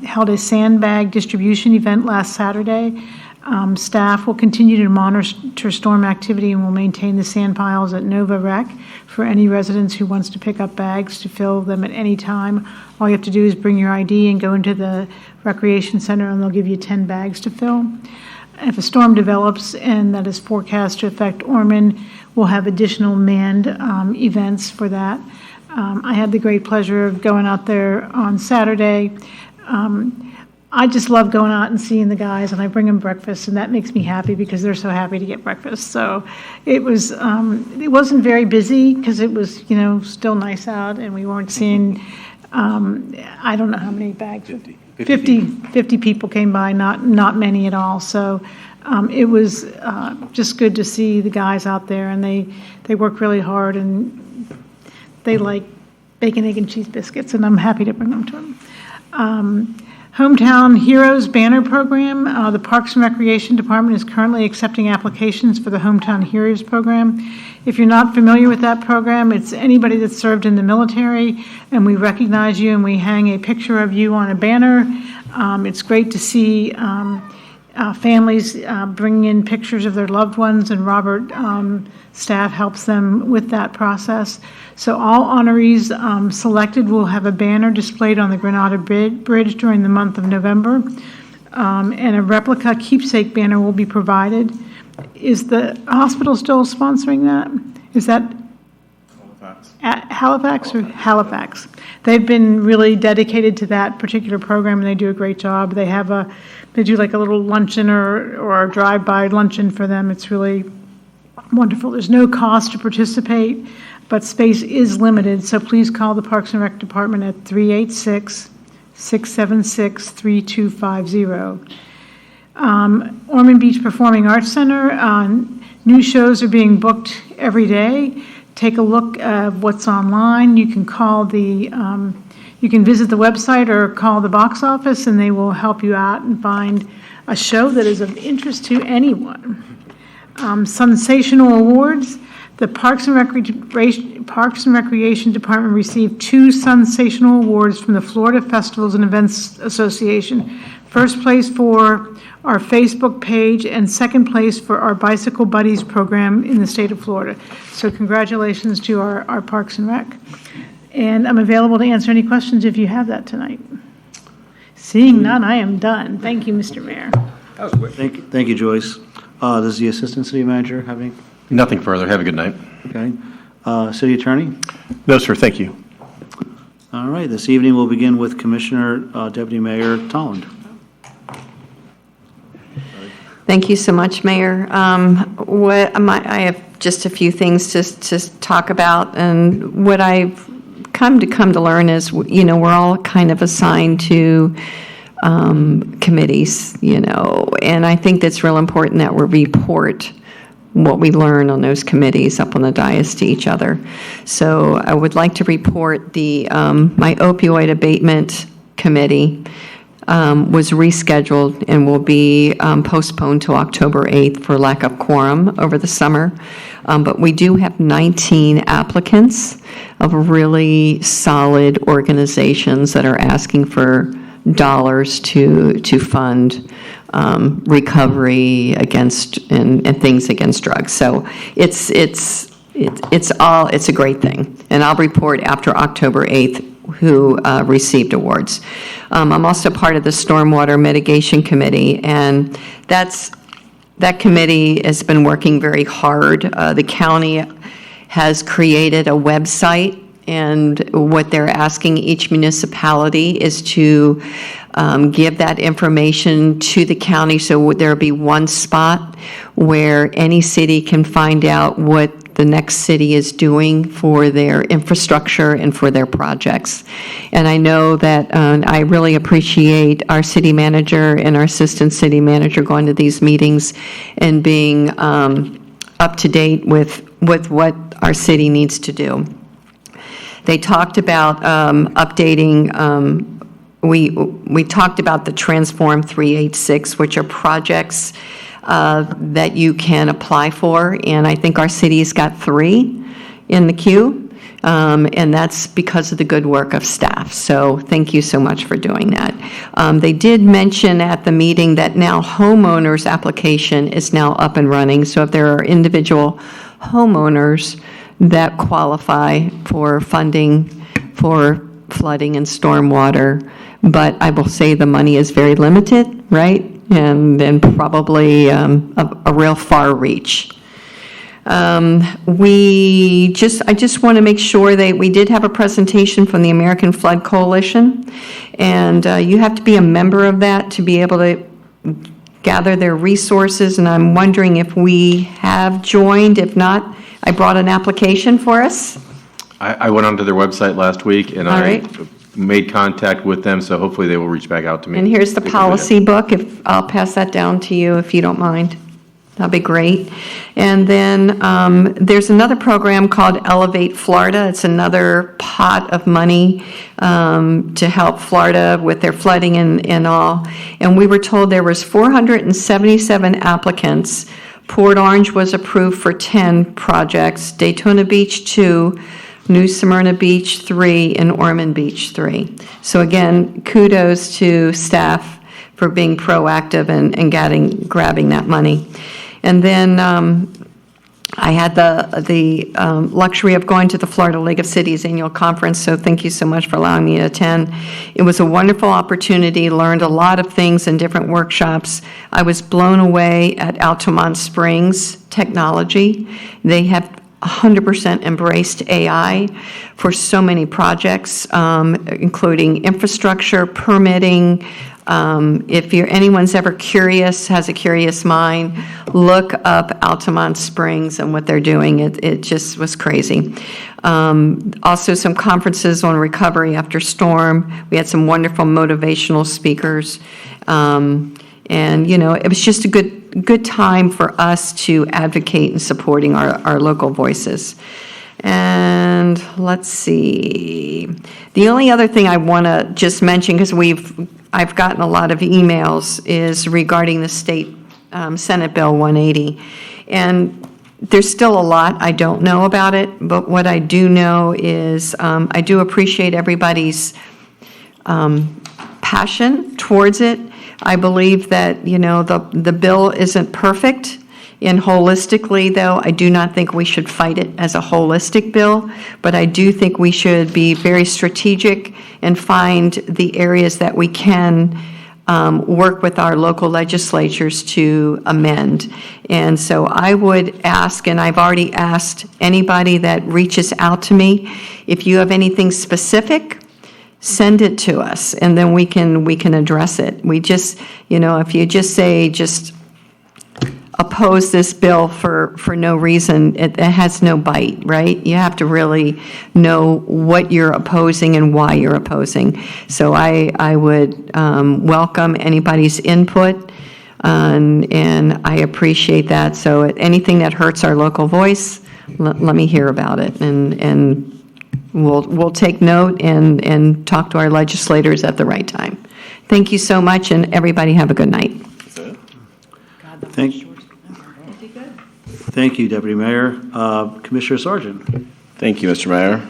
held a sandbag distribution event last Saturday. Staff will continue to monitor storm activity and will maintain the sand piles at Nova Rec for any residents who wants to pick up bags to fill them at any time. All you have to do is bring your ID and go into the recreation center and they'll give you 10 bags to fill. If a storm develops and that is forecast to affect Ormond, we'll have additional manned events for that. I had the great pleasure of going out there on Saturday. I just love going out and seeing the guys, and I bring them breakfast, and that makes me happy because they're so happy to get breakfast. So it wasn't very busy because it was, still nice out, and we weren't seeing, I don't know how many bags. 50 people came by, not many at all. So it was just good to see the guys out there, and they work really hard, and they like bacon, egg, and cheese biscuits, and I'm happy to bring them to them. Hometown Heroes Banner Program. The Parks and Recreation Department is currently accepting applications for the Hometown Heroes Program. If you're not familiar with that program, it's anybody that's served in the military, and we recognize you and we hang a picture of you on a banner. It's great to see families bringing in pictures of their loved ones, and Robert staff helps them with that process. So all honorees selected will have a banner displayed on the Granada Bridge during the month of November, and a replica keepsake banner will be provided. Is the hospital still sponsoring that? Is that? Halifax or Halifax. They've been really dedicated to that particular program, and they do a great job. They do like a little luncheon or a drive-by luncheon for them. It's really wonderful. There's no cost to participate, but space is limited, so please call the Parks and Rec Department at 386-676-3250. Ormond Beach Performing Arts Center, new shows are being booked every day. Take a look at what's online. You can you can visit the website or call the box office, and they will help you out and find a show that is of interest to anyone. Sensational awards. The Parks and Recreation Department received 2 sensational awards from the Florida Festivals and Events Association. First place for our Facebook page, and second place for our Bicycle Buddies program in the state of Florida. So congratulations to our Parks and Rec. And I'm available to answer any questions if you have that tonight. Seeing none, I am done. Thank you, Mr. Mayor. That was quick. Thank you, Joyce. Does the Assistant City Manager have any? Nothing further. Have a good night. Okay. City Attorney? No, sir, thank you. All right, this evening we'll begin with Commissioner Deputy Mayor Tolland. Thank you so much, Mayor. I have just a few things to talk about, and what I've come to learn is, we're all kind of assigned to committees, and I think that's real important that we report what we learn on those committees up on the dais to each other. So I would like to report my opioid abatement committee was rescheduled and will be postponed to October 8th for lack of quorum over the summer. But we do have 19 applicants of really solid organizations that are asking for dollars to fund recovery against and things against drugs. So it's a great thing. And I'll report after October 8th who received awards. I'm also part of the Stormwater Mitigation Committee, and that committee has been working very hard. The county has created a website, and what they're asking each municipality is to give that information to the county, so there'll be one spot where any city can find out what the next city is doing for their infrastructure and for their projects. And I know that I really appreciate our city manager and our assistant city manager going to these meetings and being up to date with what our city needs to do. They talked about updating, we talked about the Transform 386, which are projects that you can apply for, and I think our city's got 3 in the queue, and that's because of the good work of staff. So thank you so much for doing that. They did mention at the meeting that now homeowners' application is now up and running, so if there are individual homeowners that qualify for funding for flooding and stormwater, but I will say the money is very limited, right? And probably a real far reach. I just want to make sure that we did have a presentation from the American Flood Coalition, and you have to be a member of that to be able to gather their resources, and I'm wondering if we have joined. If not, I brought an application for us. I went onto their website last week, and All I right. made contact with them, so hopefully they will reach back out to me. And here's the policy book, if I'll pass that down to you if you don't mind. That'd be great. And then there's another program called Elevate Florida. It's another pot of money to help Florida with their flooding and all. And we were told there was 477 applicants. Port Orange was approved for 10 projects, Daytona Beach 2, New Smyrna Beach 3, and Ormond Beach 3. So again, kudos to staff for being proactive and grabbing that money. And then I had the luxury of going to the Florida League of Cities annual conference, so thank you so much for allowing me to attend. It was a wonderful opportunity, learned a lot of things in different workshops. I was blown away at Altamont Springs Technology. They have 100% embraced AI for so many projects, including infrastructure, permitting. If anyone's ever curious, has a curious mind, look up Altamont Springs and what they're doing. It just was crazy. Also, some conferences on recovery after storm. We had some wonderful motivational speakers. And, it was just a good time for us to advocate in supporting our local voices. And let's see. The only other thing I want to just mention, because I've gotten a lot of emails, is regarding the state Senate Bill 180. And there's still a lot I don't know about it, but what I do know is I do appreciate everybody's passion towards it. I believe that, the bill isn't perfect. And holistically, though, I do not think we should fight it as a holistic bill, but I do think we should be very strategic and find the areas that we can work with our local legislatures to amend. And so I would ask, and I've already asked anybody that reaches out to me, if you have anything specific, send it to us, and then we can address it. We just, if you just say, just oppose this bill for no reason, it has no bite, right? You have to really know what you're opposing and why you're opposing. So I would welcome anybody's input, and I appreciate that. So anything that hurts our local voice, let me hear about it, and we'll take note and talk to our legislators at the right time. Thank you so much, and everybody have a good night. Thank you, Deputy Mayor. Commissioner Sargent. Thank you, Mr. Mayor.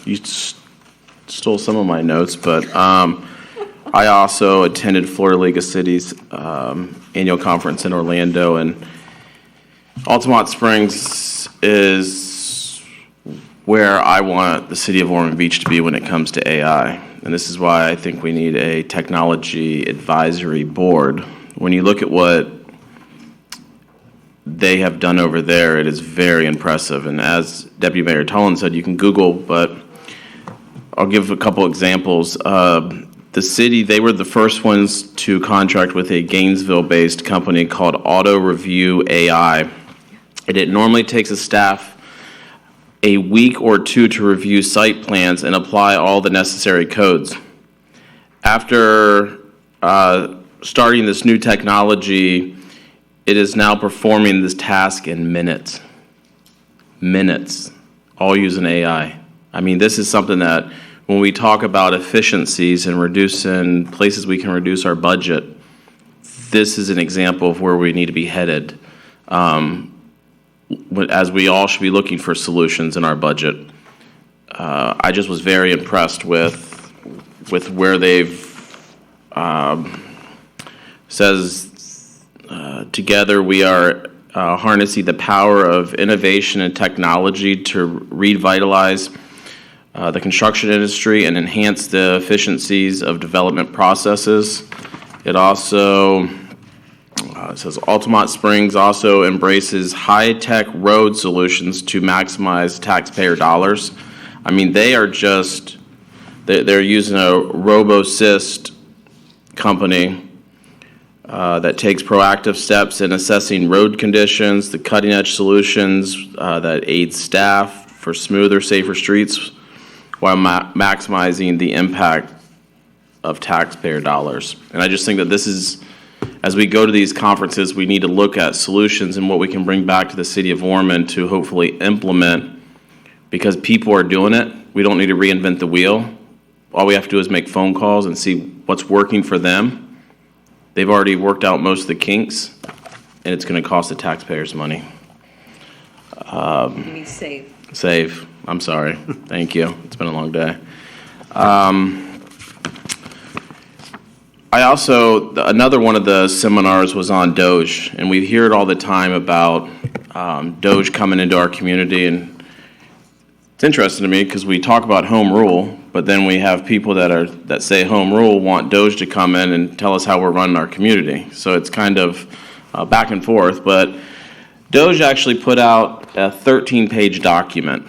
You stole some of my notes, but I also attended Florida League of Cities annual conference in Orlando, and Altamont Springs is where I want the city of Ormond Beach to be when it comes to AI. And this is why I think we need a technology advisory board. When you look at what they have done over there, it is very impressive. And as Deputy Mayor Tolan said, you can Google, but I'll give a couple examples. The city, they were the first ones to contract with a Gainesville-based company called Auto Review AI. And it normally takes a staff a week or two to review site plans and apply all the necessary codes. After starting this new technology, it is now performing this task in minutes. Minutes, all using AI. I mean, this is something that when we talk about efficiencies and reducing places we can reduce our budget, this is an example of where we need to be headed. As we all should be looking for solutions in our budget. I just was very impressed with where they've says together we are harnessing the power of innovation and technology to revitalize the construction industry and enhance the efficiencies of development processes. It also it says Altamont Springs also embraces high-tech road solutions to maximize taxpayer dollars. I mean, they are just, they're using a RoboSyst company that takes proactive steps in assessing road conditions, the cutting-edge solutions that aid staff for smoother, safer streets while maximizing the impact of taxpayer dollars. And I just think that this is, as we go to these conferences, we need to look at solutions and what we can bring back to the city of Ormond to hopefully implement, because people are doing it. We don't need to reinvent the wheel. All we have to do is make phone calls and see what's working for them. They've already worked out most of the kinks, and it's going to cost the taxpayers money. You mean save. Save. I'm sorry. Thank you. It's been a long day. I also, another one of the seminars was on Doge, and we hear it all the time about Doge coming into our community, and it's interesting to me because we talk about home rule, but then we have people that say home rule want Doge to come in and tell us how we're running our community. So it's kind of back and forth, but Doge actually put out a 13-page document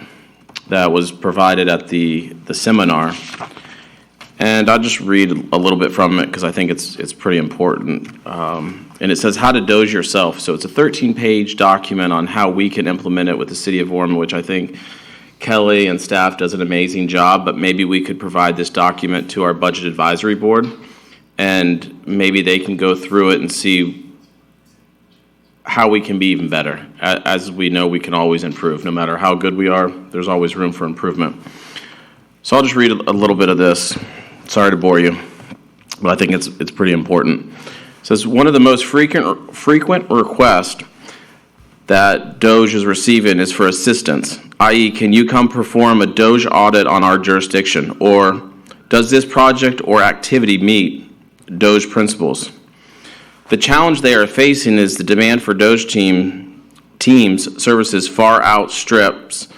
that was provided at the seminar. And I'll just read a little bit from it because I think it's pretty important. And it says how to Doge yourself. So it's a 13-page document on how we can implement it with the city of Ormond, which I think Kelly and staff does an amazing job, but maybe we could provide this document to our budget advisory board, and maybe they can go through it and see how we can be even better. As we know, we can always improve. No matter how good we are, there's always room for improvement. So I'll just read a little bit of this. Sorry to bore you, but I think it's pretty important. It says, one of the most frequent requests that DOJ is receiving is for assistance, i.e., can you come perform a DOJ audit on our jurisdiction? Or does this project or activity meet DOJ principles? The challenge they are facing is the demand for DOJ teams services far outstrips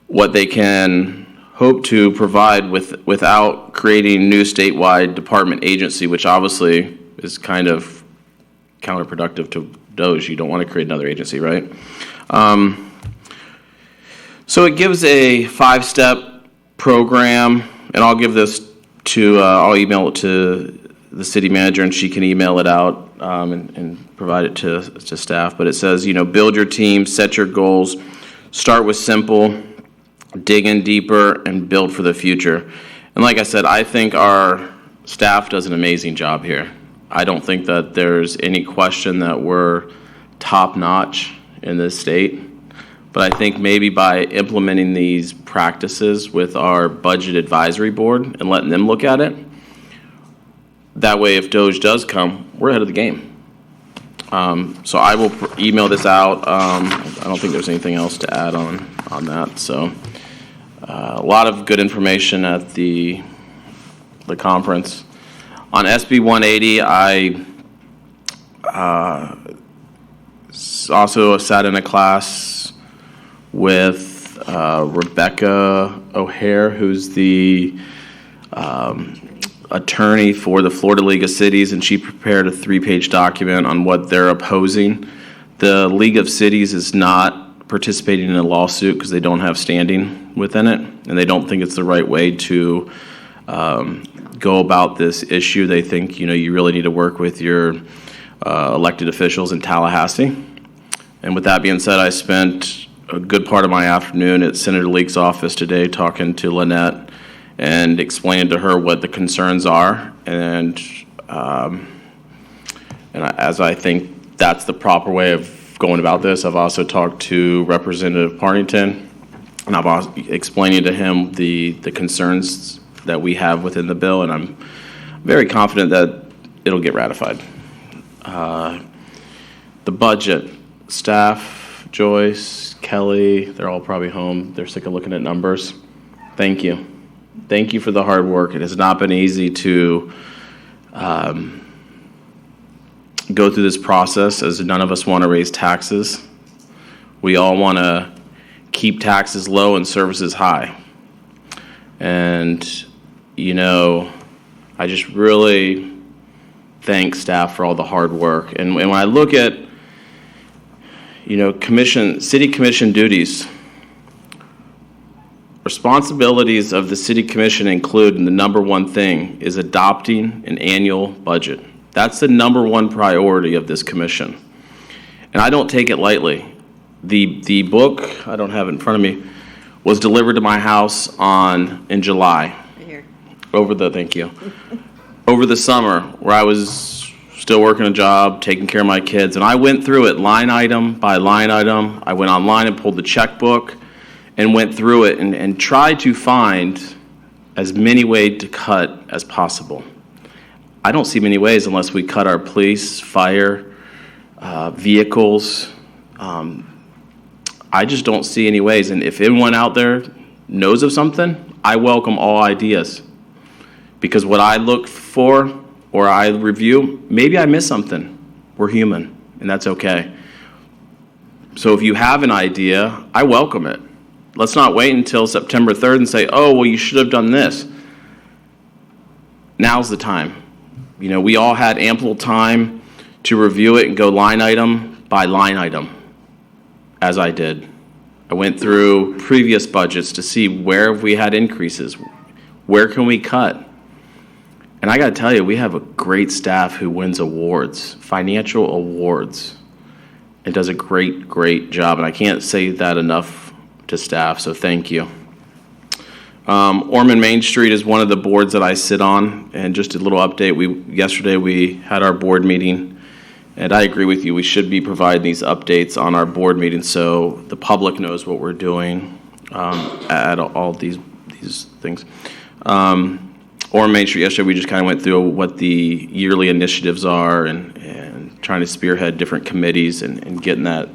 what they can hope to provide without creating new statewide department agency, which obviously is kind of counterproductive to DOJ. You don't want to create another agency, right? So it gives a 5-step program, and I'll give this to, I'll email it to the city manager, and she can email it out and provide it to staff. But it says, build your team, set your goals, start with simple, dig in deeper, and build for the future. And like I said, I think our staff does an amazing job here. I don't think that there's any question that we're top-notch in this state. But I think maybe by implementing these practices with our budget advisory board and letting them look at it, that way if DOJ does come, we're ahead of the game. So I will email this out. I don't think there's anything else to add on that. So a lot of good information at the conference. On SB 180, I also sat in a class with Rebecca O'Hare, who's the attorney for the Florida League of Cities, and she prepared a 3-page document on what they're opposing. The League of Cities is not participating in a lawsuit because they don't have standing within it, and they don't think it's the right way to go about this issue. They think, you really need to work with your elected officials in Tallahassee. And with that being said, I spent a good part of my afternoon at Senator Leake's office today talking to Lynette and explaining to her what the concerns are. And as I think that's the proper way of going about this, I've also talked to Representative Partington, and I've also explaining to him the concerns that we have within the bill, and I'm very confident that it'll get ratified. The budget, staff, Joyce, Kelly, they're all probably home. They're sick of looking at numbers. Thank you. Thank you for the hard work. It has not been easy to go through this process, as none of us want to raise taxes. We all want to keep taxes low and services high. And, I just really thank staff for all the hard work. And when I look at, city commission duties, responsibilities of the city commission include, and the number one thing is adopting an annual budget. That's the number one priority of this commission. And I don't take it lightly. The book, I don't have it in front of me, was delivered to my house in July. Here. Thank you. Over the summer, where I was still working a job, taking care of my kids, and I went through it line item by line item. I went online and pulled the checkbook and went through it and tried to find as many ways to cut as possible. I don't see many ways unless we cut our police, fire, vehicles. I just don't see any ways. And if anyone out there knows of something, I welcome all ideas. Because what I look for or I review, maybe I miss something. We're human, and that's okay. So if you have an idea, I welcome it. Let's not wait until September 3rd and say, oh, well, you should have done this. Now's the time. We all had ample time to review it and go line item by line item, as I did. I went through previous budgets to see where we had increases, where can we cut. And I got to tell you, we have a great staff who wins awards, financial awards, and does a great, great job. And I can't say that enough to staff, so thank you. Ormond Main Street is one of the boards that I sit on, and just a little update. Yesterday we had our board meeting, and I agree with you. We should be providing these updates on our board meeting so the public knows what we're doing at all these things. Ormond Main Street, yesterday we just kind of went through what the yearly initiatives are and trying to spearhead different committees and getting that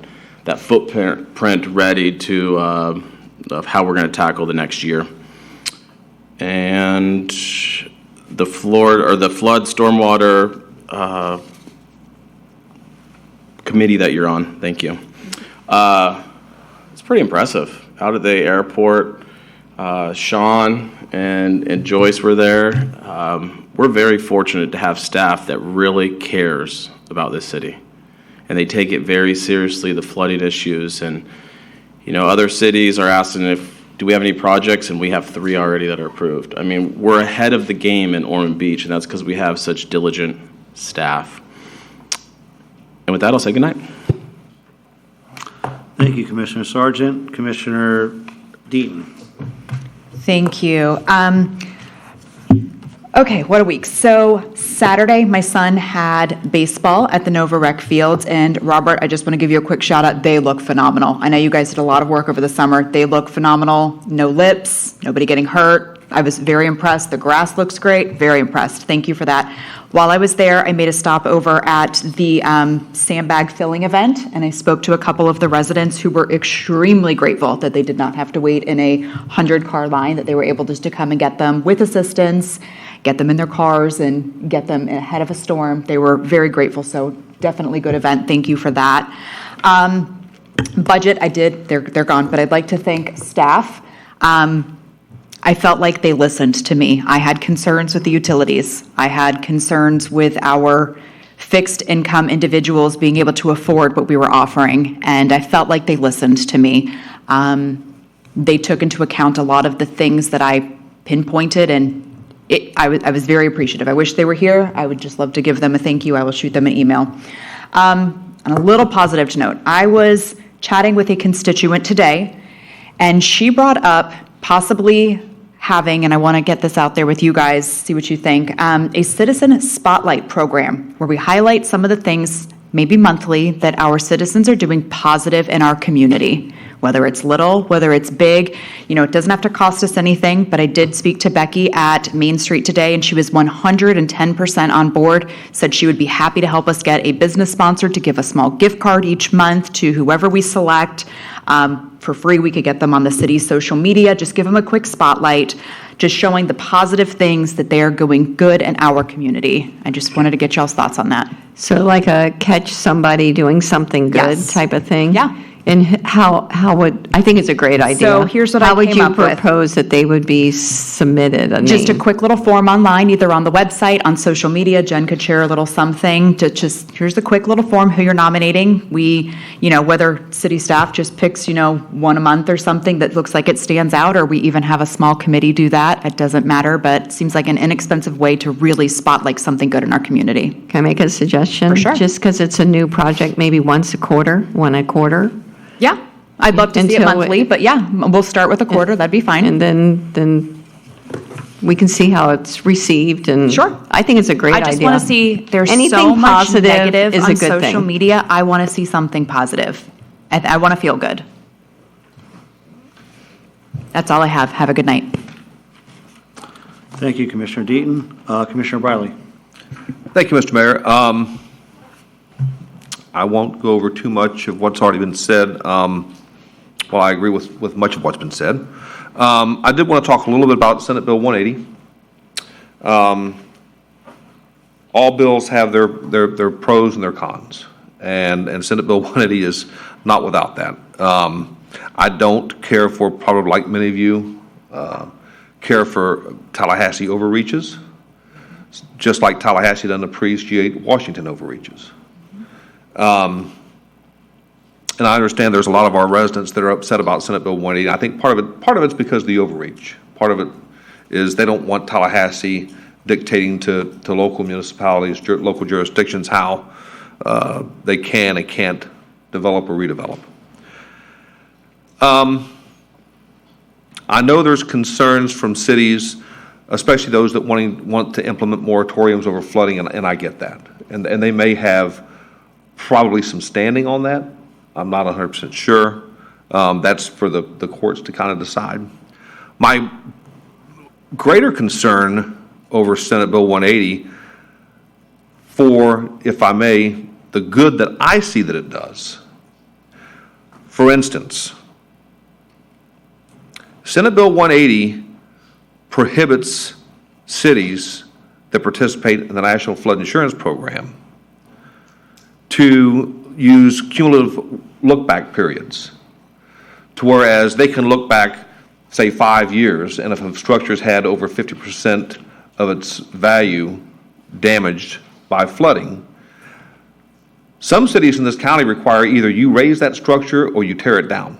footprint ready to of how we're going to tackle the next year. And the flood stormwater committee that you're on, thank you. It's pretty impressive. Out of the airport, Sean and Joyce were there. We're very fortunate to have staff that really cares about this city, and they take it very seriously, the flooding issues. And other cities are asking do we have any projects, and we have 3 already that are approved. I mean, we're ahead of the game in Ormond Beach, and that's because we have such diligent staff. And with that, I'll say goodnight. Thank you, Commissioner Sargent. Commissioner Deaton. Thank you. Okay, what a week. So Saturday, my son had baseball at the Nova Rec Fields, and Robert, I just want to give you a quick shout out. They look phenomenal. I know you guys did a lot of work over the summer. They look phenomenal. No lips, nobody getting hurt. I was very impressed. The grass looks great. Very impressed. Thank you for that. While I was there, I made a stop over at the sandbag filling event, and I spoke to a couple of the residents who were extremely grateful that they did not have to wait in a 100-car line, that they were able just to come and get them with assistance, get them in their cars, and get them ahead of a storm. They were very grateful, so definitely good event. Thank you for that. Budget, they're gone, but I'd like to thank staff. I felt like they listened to me. I had concerns with the utilities. I had concerns with our fixed income individuals being able to afford what we were offering, and I felt like they listened to me. They took into account a lot of the things that I pinpointed, and I was very appreciative. I wish they were here. I would just love to give them a thank you. I will shoot them an email. On a little positive note, I was chatting with a constituent today, and she brought up possibly having, and I want to get this out there with you guys, see what you think, a citizen spotlight program where we highlight some of the things, maybe monthly, that our citizens are doing positive in our community, whether it's little, whether it's big. It doesn't have to cost us anything, but I did speak to Becky at Main Street today, and she was 110% on board, said she would be happy to help us get a business sponsor to give a small gift card each month to whoever we select. For free, we could get them on the city's social media, just give them a quick spotlight, just showing the positive things that they are going good in our community. I just wanted to get y'all's thoughts on that. So like a catch somebody doing something good type of thing? Yeah. And how would, I think it's a great idea. So here's what I came up with. How would you propose that they would be submitted? Just a quick little form online, either on the website, on social media. Jen could share a little something to just, here's the quick little form, who you're nominating. We, whether city staff just picks, one a month or something that looks like it stands out, or we even have a small committee do that. It doesn't matter, but it seems like an inexpensive way to really spotlight something good in our community. Can I make a suggestion? For sure. Just because it's a new project, maybe once a quarter, one a quarter? Yeah, I'd love to see it monthly, but yeah, we'll start with a quarter, that'd be fine. And then we can see how it's received, and sure, I think it's a great idea. I just want to see, there's anything so much positive negative is on a good social thing. media. I want to see something positive. I want to feel good. That's all I have. Have a good night. Thank you, Commissioner Deaton. Commissioner Briley. Thank you, Mr. Mayor. I won't go over too much of what's already been said. Well, I agree with much of what's been said. I did want to talk a little bit about Senate Bill 180. All bills have their pros and their cons, and Senate Bill 180 is not without that. I don't care for, probably like many of you, care for Tallahassee overreaches, just like Tallahassee doesn't appreciate Washington overreaches. and I understand there's a lot of our residents that are upset about Senate Bill 180. I think part of it's because of the overreach. Part of it is they don't want Tallahassee dictating to local municipalities, local jurisdictions how they can and can't develop or redevelop. I know there's concerns from cities, especially those that want to implement moratoriums over flooding, and I get that. And they may have probably some standing on that. I'm not 100% sure. That's for the courts to kind of decide. My greater concern over Senate Bill 180 for, if I may, the good that I see that it does. For instance, Senate Bill 180 prohibits cities that participate in the National Flood Insurance Program to use cumulative look-back periods, to whereas they can look back, say, 5 years, and if a structure's had over 50% of its value damaged by flooding, some cities in this county require either you raise that structure or you tear it down.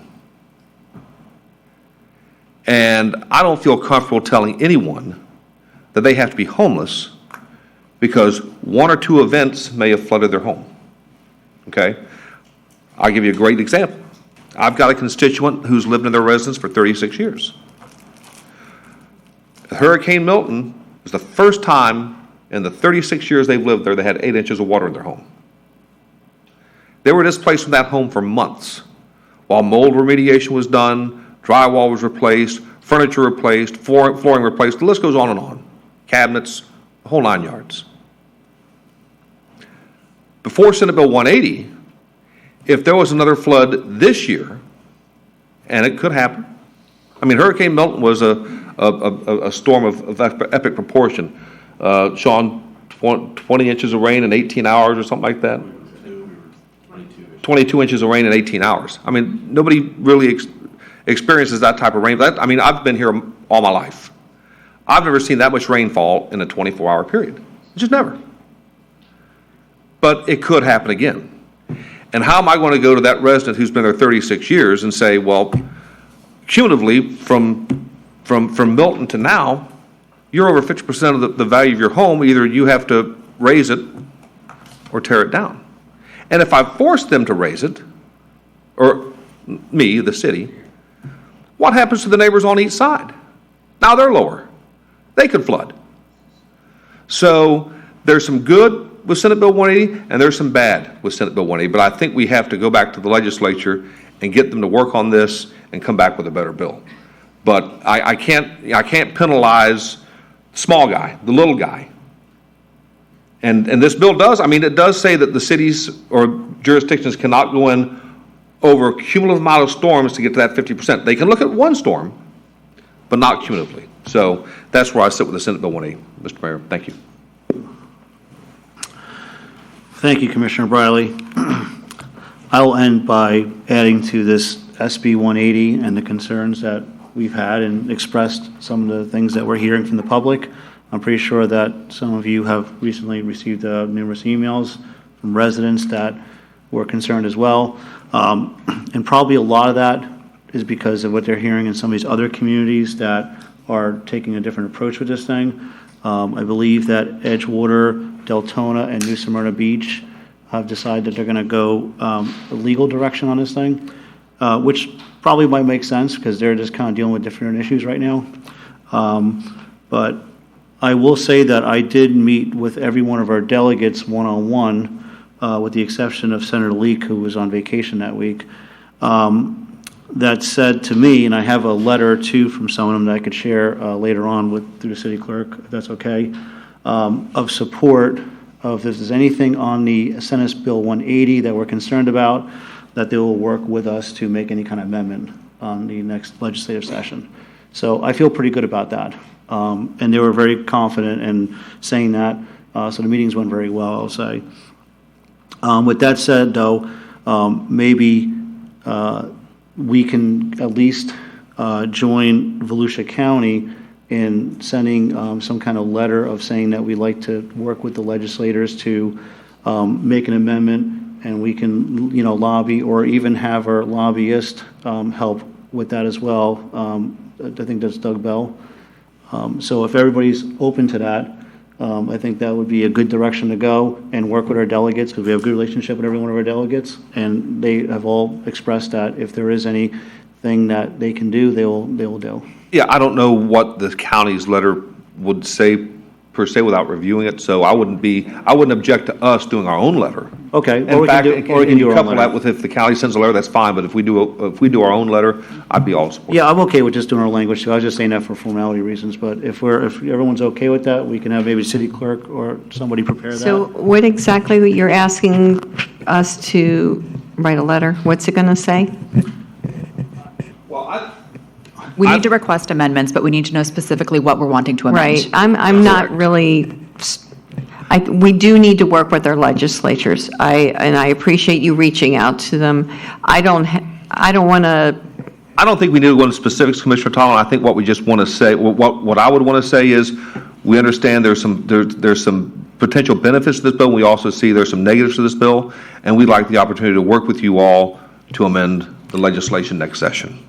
And I don't feel comfortable telling anyone that they have to be homeless because 1 or 2 events may have flooded their home. Okay? I'll give you a great example. I've got a constituent who's lived in their residence for 36 years. Hurricane Milton was the first time in the 36 years they've lived there they had 8 inches of water in their home. They were displaced from that home for months while mold remediation was done, drywall was replaced, furniture replaced, flooring replaced, the list goes on and on. Cabinets, the whole 9 yards. Before Senate Bill 180, if there was another flood this year, and it could happen, I mean, Hurricane Milton was a storm of epic proportion. Sean, 20 inches of rain in 18 hours or something like that? 22 inches of rain in 18 hours. I mean, nobody really experiences that type of rain. I mean, I've been here all my life. I've never seen that much rainfall in a 24-hour period. Just never. But it could happen again. And how am I going to go to that resident who's been there 36 years and say, well, cumulatively from Milton to now, you're over 50% of the value of your home. Either you have to raise it or tear it down. And if I force them to raise it, or me, the city, what happens to the neighbors on each side? Now they're lower. They could flood. So there's some good with Senate Bill 180, and there's some bad with Senate Bill 180. But I think we have to go back to the legislature and get them to work on this and come back with a better bill. But I can't penalize the small guy, the little guy. And this bill does, I mean, it does say that the cities or jurisdictions cannot go in over a cumulative amount of storms to get to that 50%. They can look at one storm, but not cumulatively. So that's where I sit with the Senate Bill 180. Mr. Mayor, thank you. Thank you, Commissioner Briley. I will end by adding to this SB 180 and the concerns that we've had and expressed some of the things that we're hearing from the public. I'm pretty sure that some of you have recently received numerous emails from residents that were concerned as well. And probably a lot of that is because of what they're hearing in some of these other communities that are taking a different approach with this thing. I believe that Edgewater, Deltona, and New Smyrna Beach have decided that they're going to go a legal direction on this thing, which probably might make sense because they're just kind of dealing with different issues right now. But I will say that I did meet with every one of our delegates one-on-one, with the exception of Senator Leek, who was on vacation that week, that said to me, and I have a letter too from some of them that I could share later on through the city clerk, if that's okay, of support of if there's anything on the Senate Bill 180 that we're concerned about, that they will work with us to make any kind of amendment on the next legislative session. So I feel pretty good about that. And they were very confident in saying that, so the meetings went very well, I'll say. With that said, though, maybe we can at least join Volusia County in sending some kind of letter of saying that we'd like to work with the legislators to make an amendment and we can, lobby or even have our lobbyist help with that as well. I think that's Doug Bell. So if everybody's open to that, I think that would be a good direction to go and work with our delegates, because we have a good relationship with every one of our delegates, and they have all expressed that if there is anything that they can do, they will do. Yeah, I don't know what the county's letter would say per se without reviewing it, so I wouldn't object to us doing our own letter. Okay. In fact, couple that with if the county sends a letter, that's fine, but if we do our own letter, I'd be all supportive. Yeah, I'm okay with just doing our language, so I was just saying that for formality reasons, but if everyone's okay with that, we can have maybe city clerk or somebody prepare that. So what exactly you're asking us to write a letter? What's it going to say? We need to request amendments, but we need to know specifically what we're wanting to amend. Right. I'm not really, we do need to work with our legislatures. And I appreciate you reaching out to them. I don't want to. I don't think we need to go into specifics, Commissioner Tallon. I think what we just want to say, what I would want to say is, we understand there's some potential benefits to this bill. We also see there's some negatives to this bill, and we'd like the opportunity to work with you all to amend the legislation next session.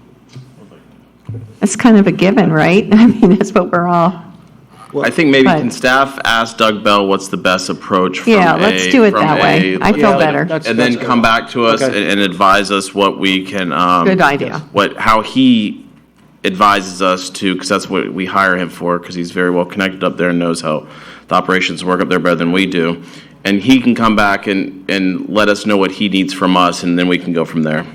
It's kind of a given, right? I mean, that's what we're all. I think maybe but- can staff ask Doug Bell what's the best approach from Yeah, let's do it that way. I feel better. And then come back to us and advise us what we can. Good idea. How he advises us to, because that's what we hire him for, because he's very well connected up there and knows how the operations work up there better than we do. And he can come back and let us know what he needs from us, and then we can go from there.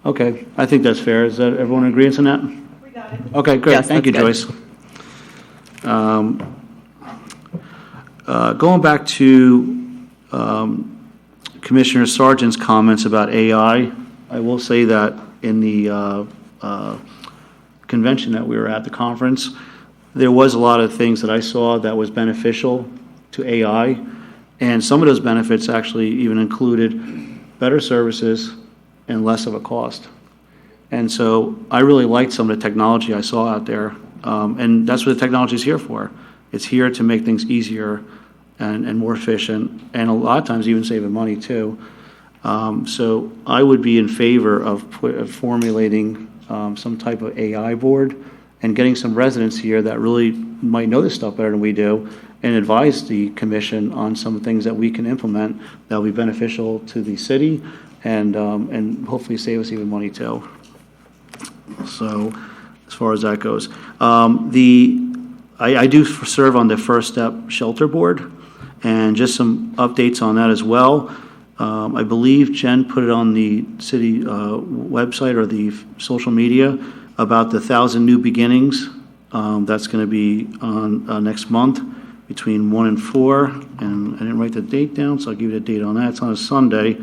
Okay, I think that's fair. Is that everyone in agreement on that? We got it. Okay, great. Yes, Thank you, that's Joyce. Going back to Commissioner Sargent's comments about AI, I will say that in the convention that we were at, the conference, there was a lot of things that I saw that was beneficial to AI, and some of those benefits actually even included better services and less of a cost. And so I really liked some of the technology I saw out there, and that's what the technology is here for. It's here to make things easier and more efficient, and a lot of times even saving money too. So I would be in favor of formulating some type of AI board and getting some residents here that really might know this stuff better than we do, and advise the commission on some things that we can implement that will be beneficial to the city and hopefully save us even money too. So as far as that goes, I do serve on the First Step Shelter Board, and just some updates on that as well. I believe Jen put it on the city website or the social media about the 1,000 New Beginnings. That's going to be on next month between 1 and 4, and I didn't write the date down, so I'll give you the date on that. It's on a Sunday,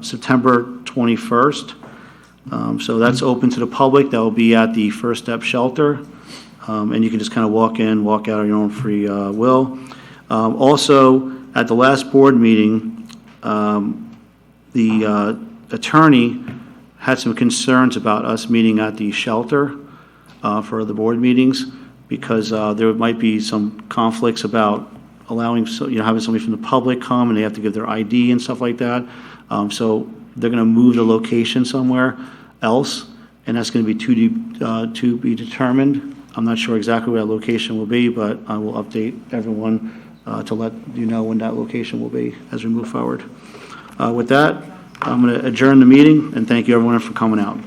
September 21st. So that's open to the public. That will be at the First Step Shelter, and you can just kind of walk in, walk out of your own free will. Also, at the last board meeting, the attorney had some concerns about us meeting at the shelter for the board meetings, because there might be some conflicts about allowing, having somebody from the public come and they have to give their ID and stuff like that. So they're going to move the location somewhere else, and that's going to be to be determined. I'm not sure exactly where that location will be, but I will update everyone to let you know when that location will be as we move forward. With that, I'm going to adjourn the meeting, and thank you everyone for coming out.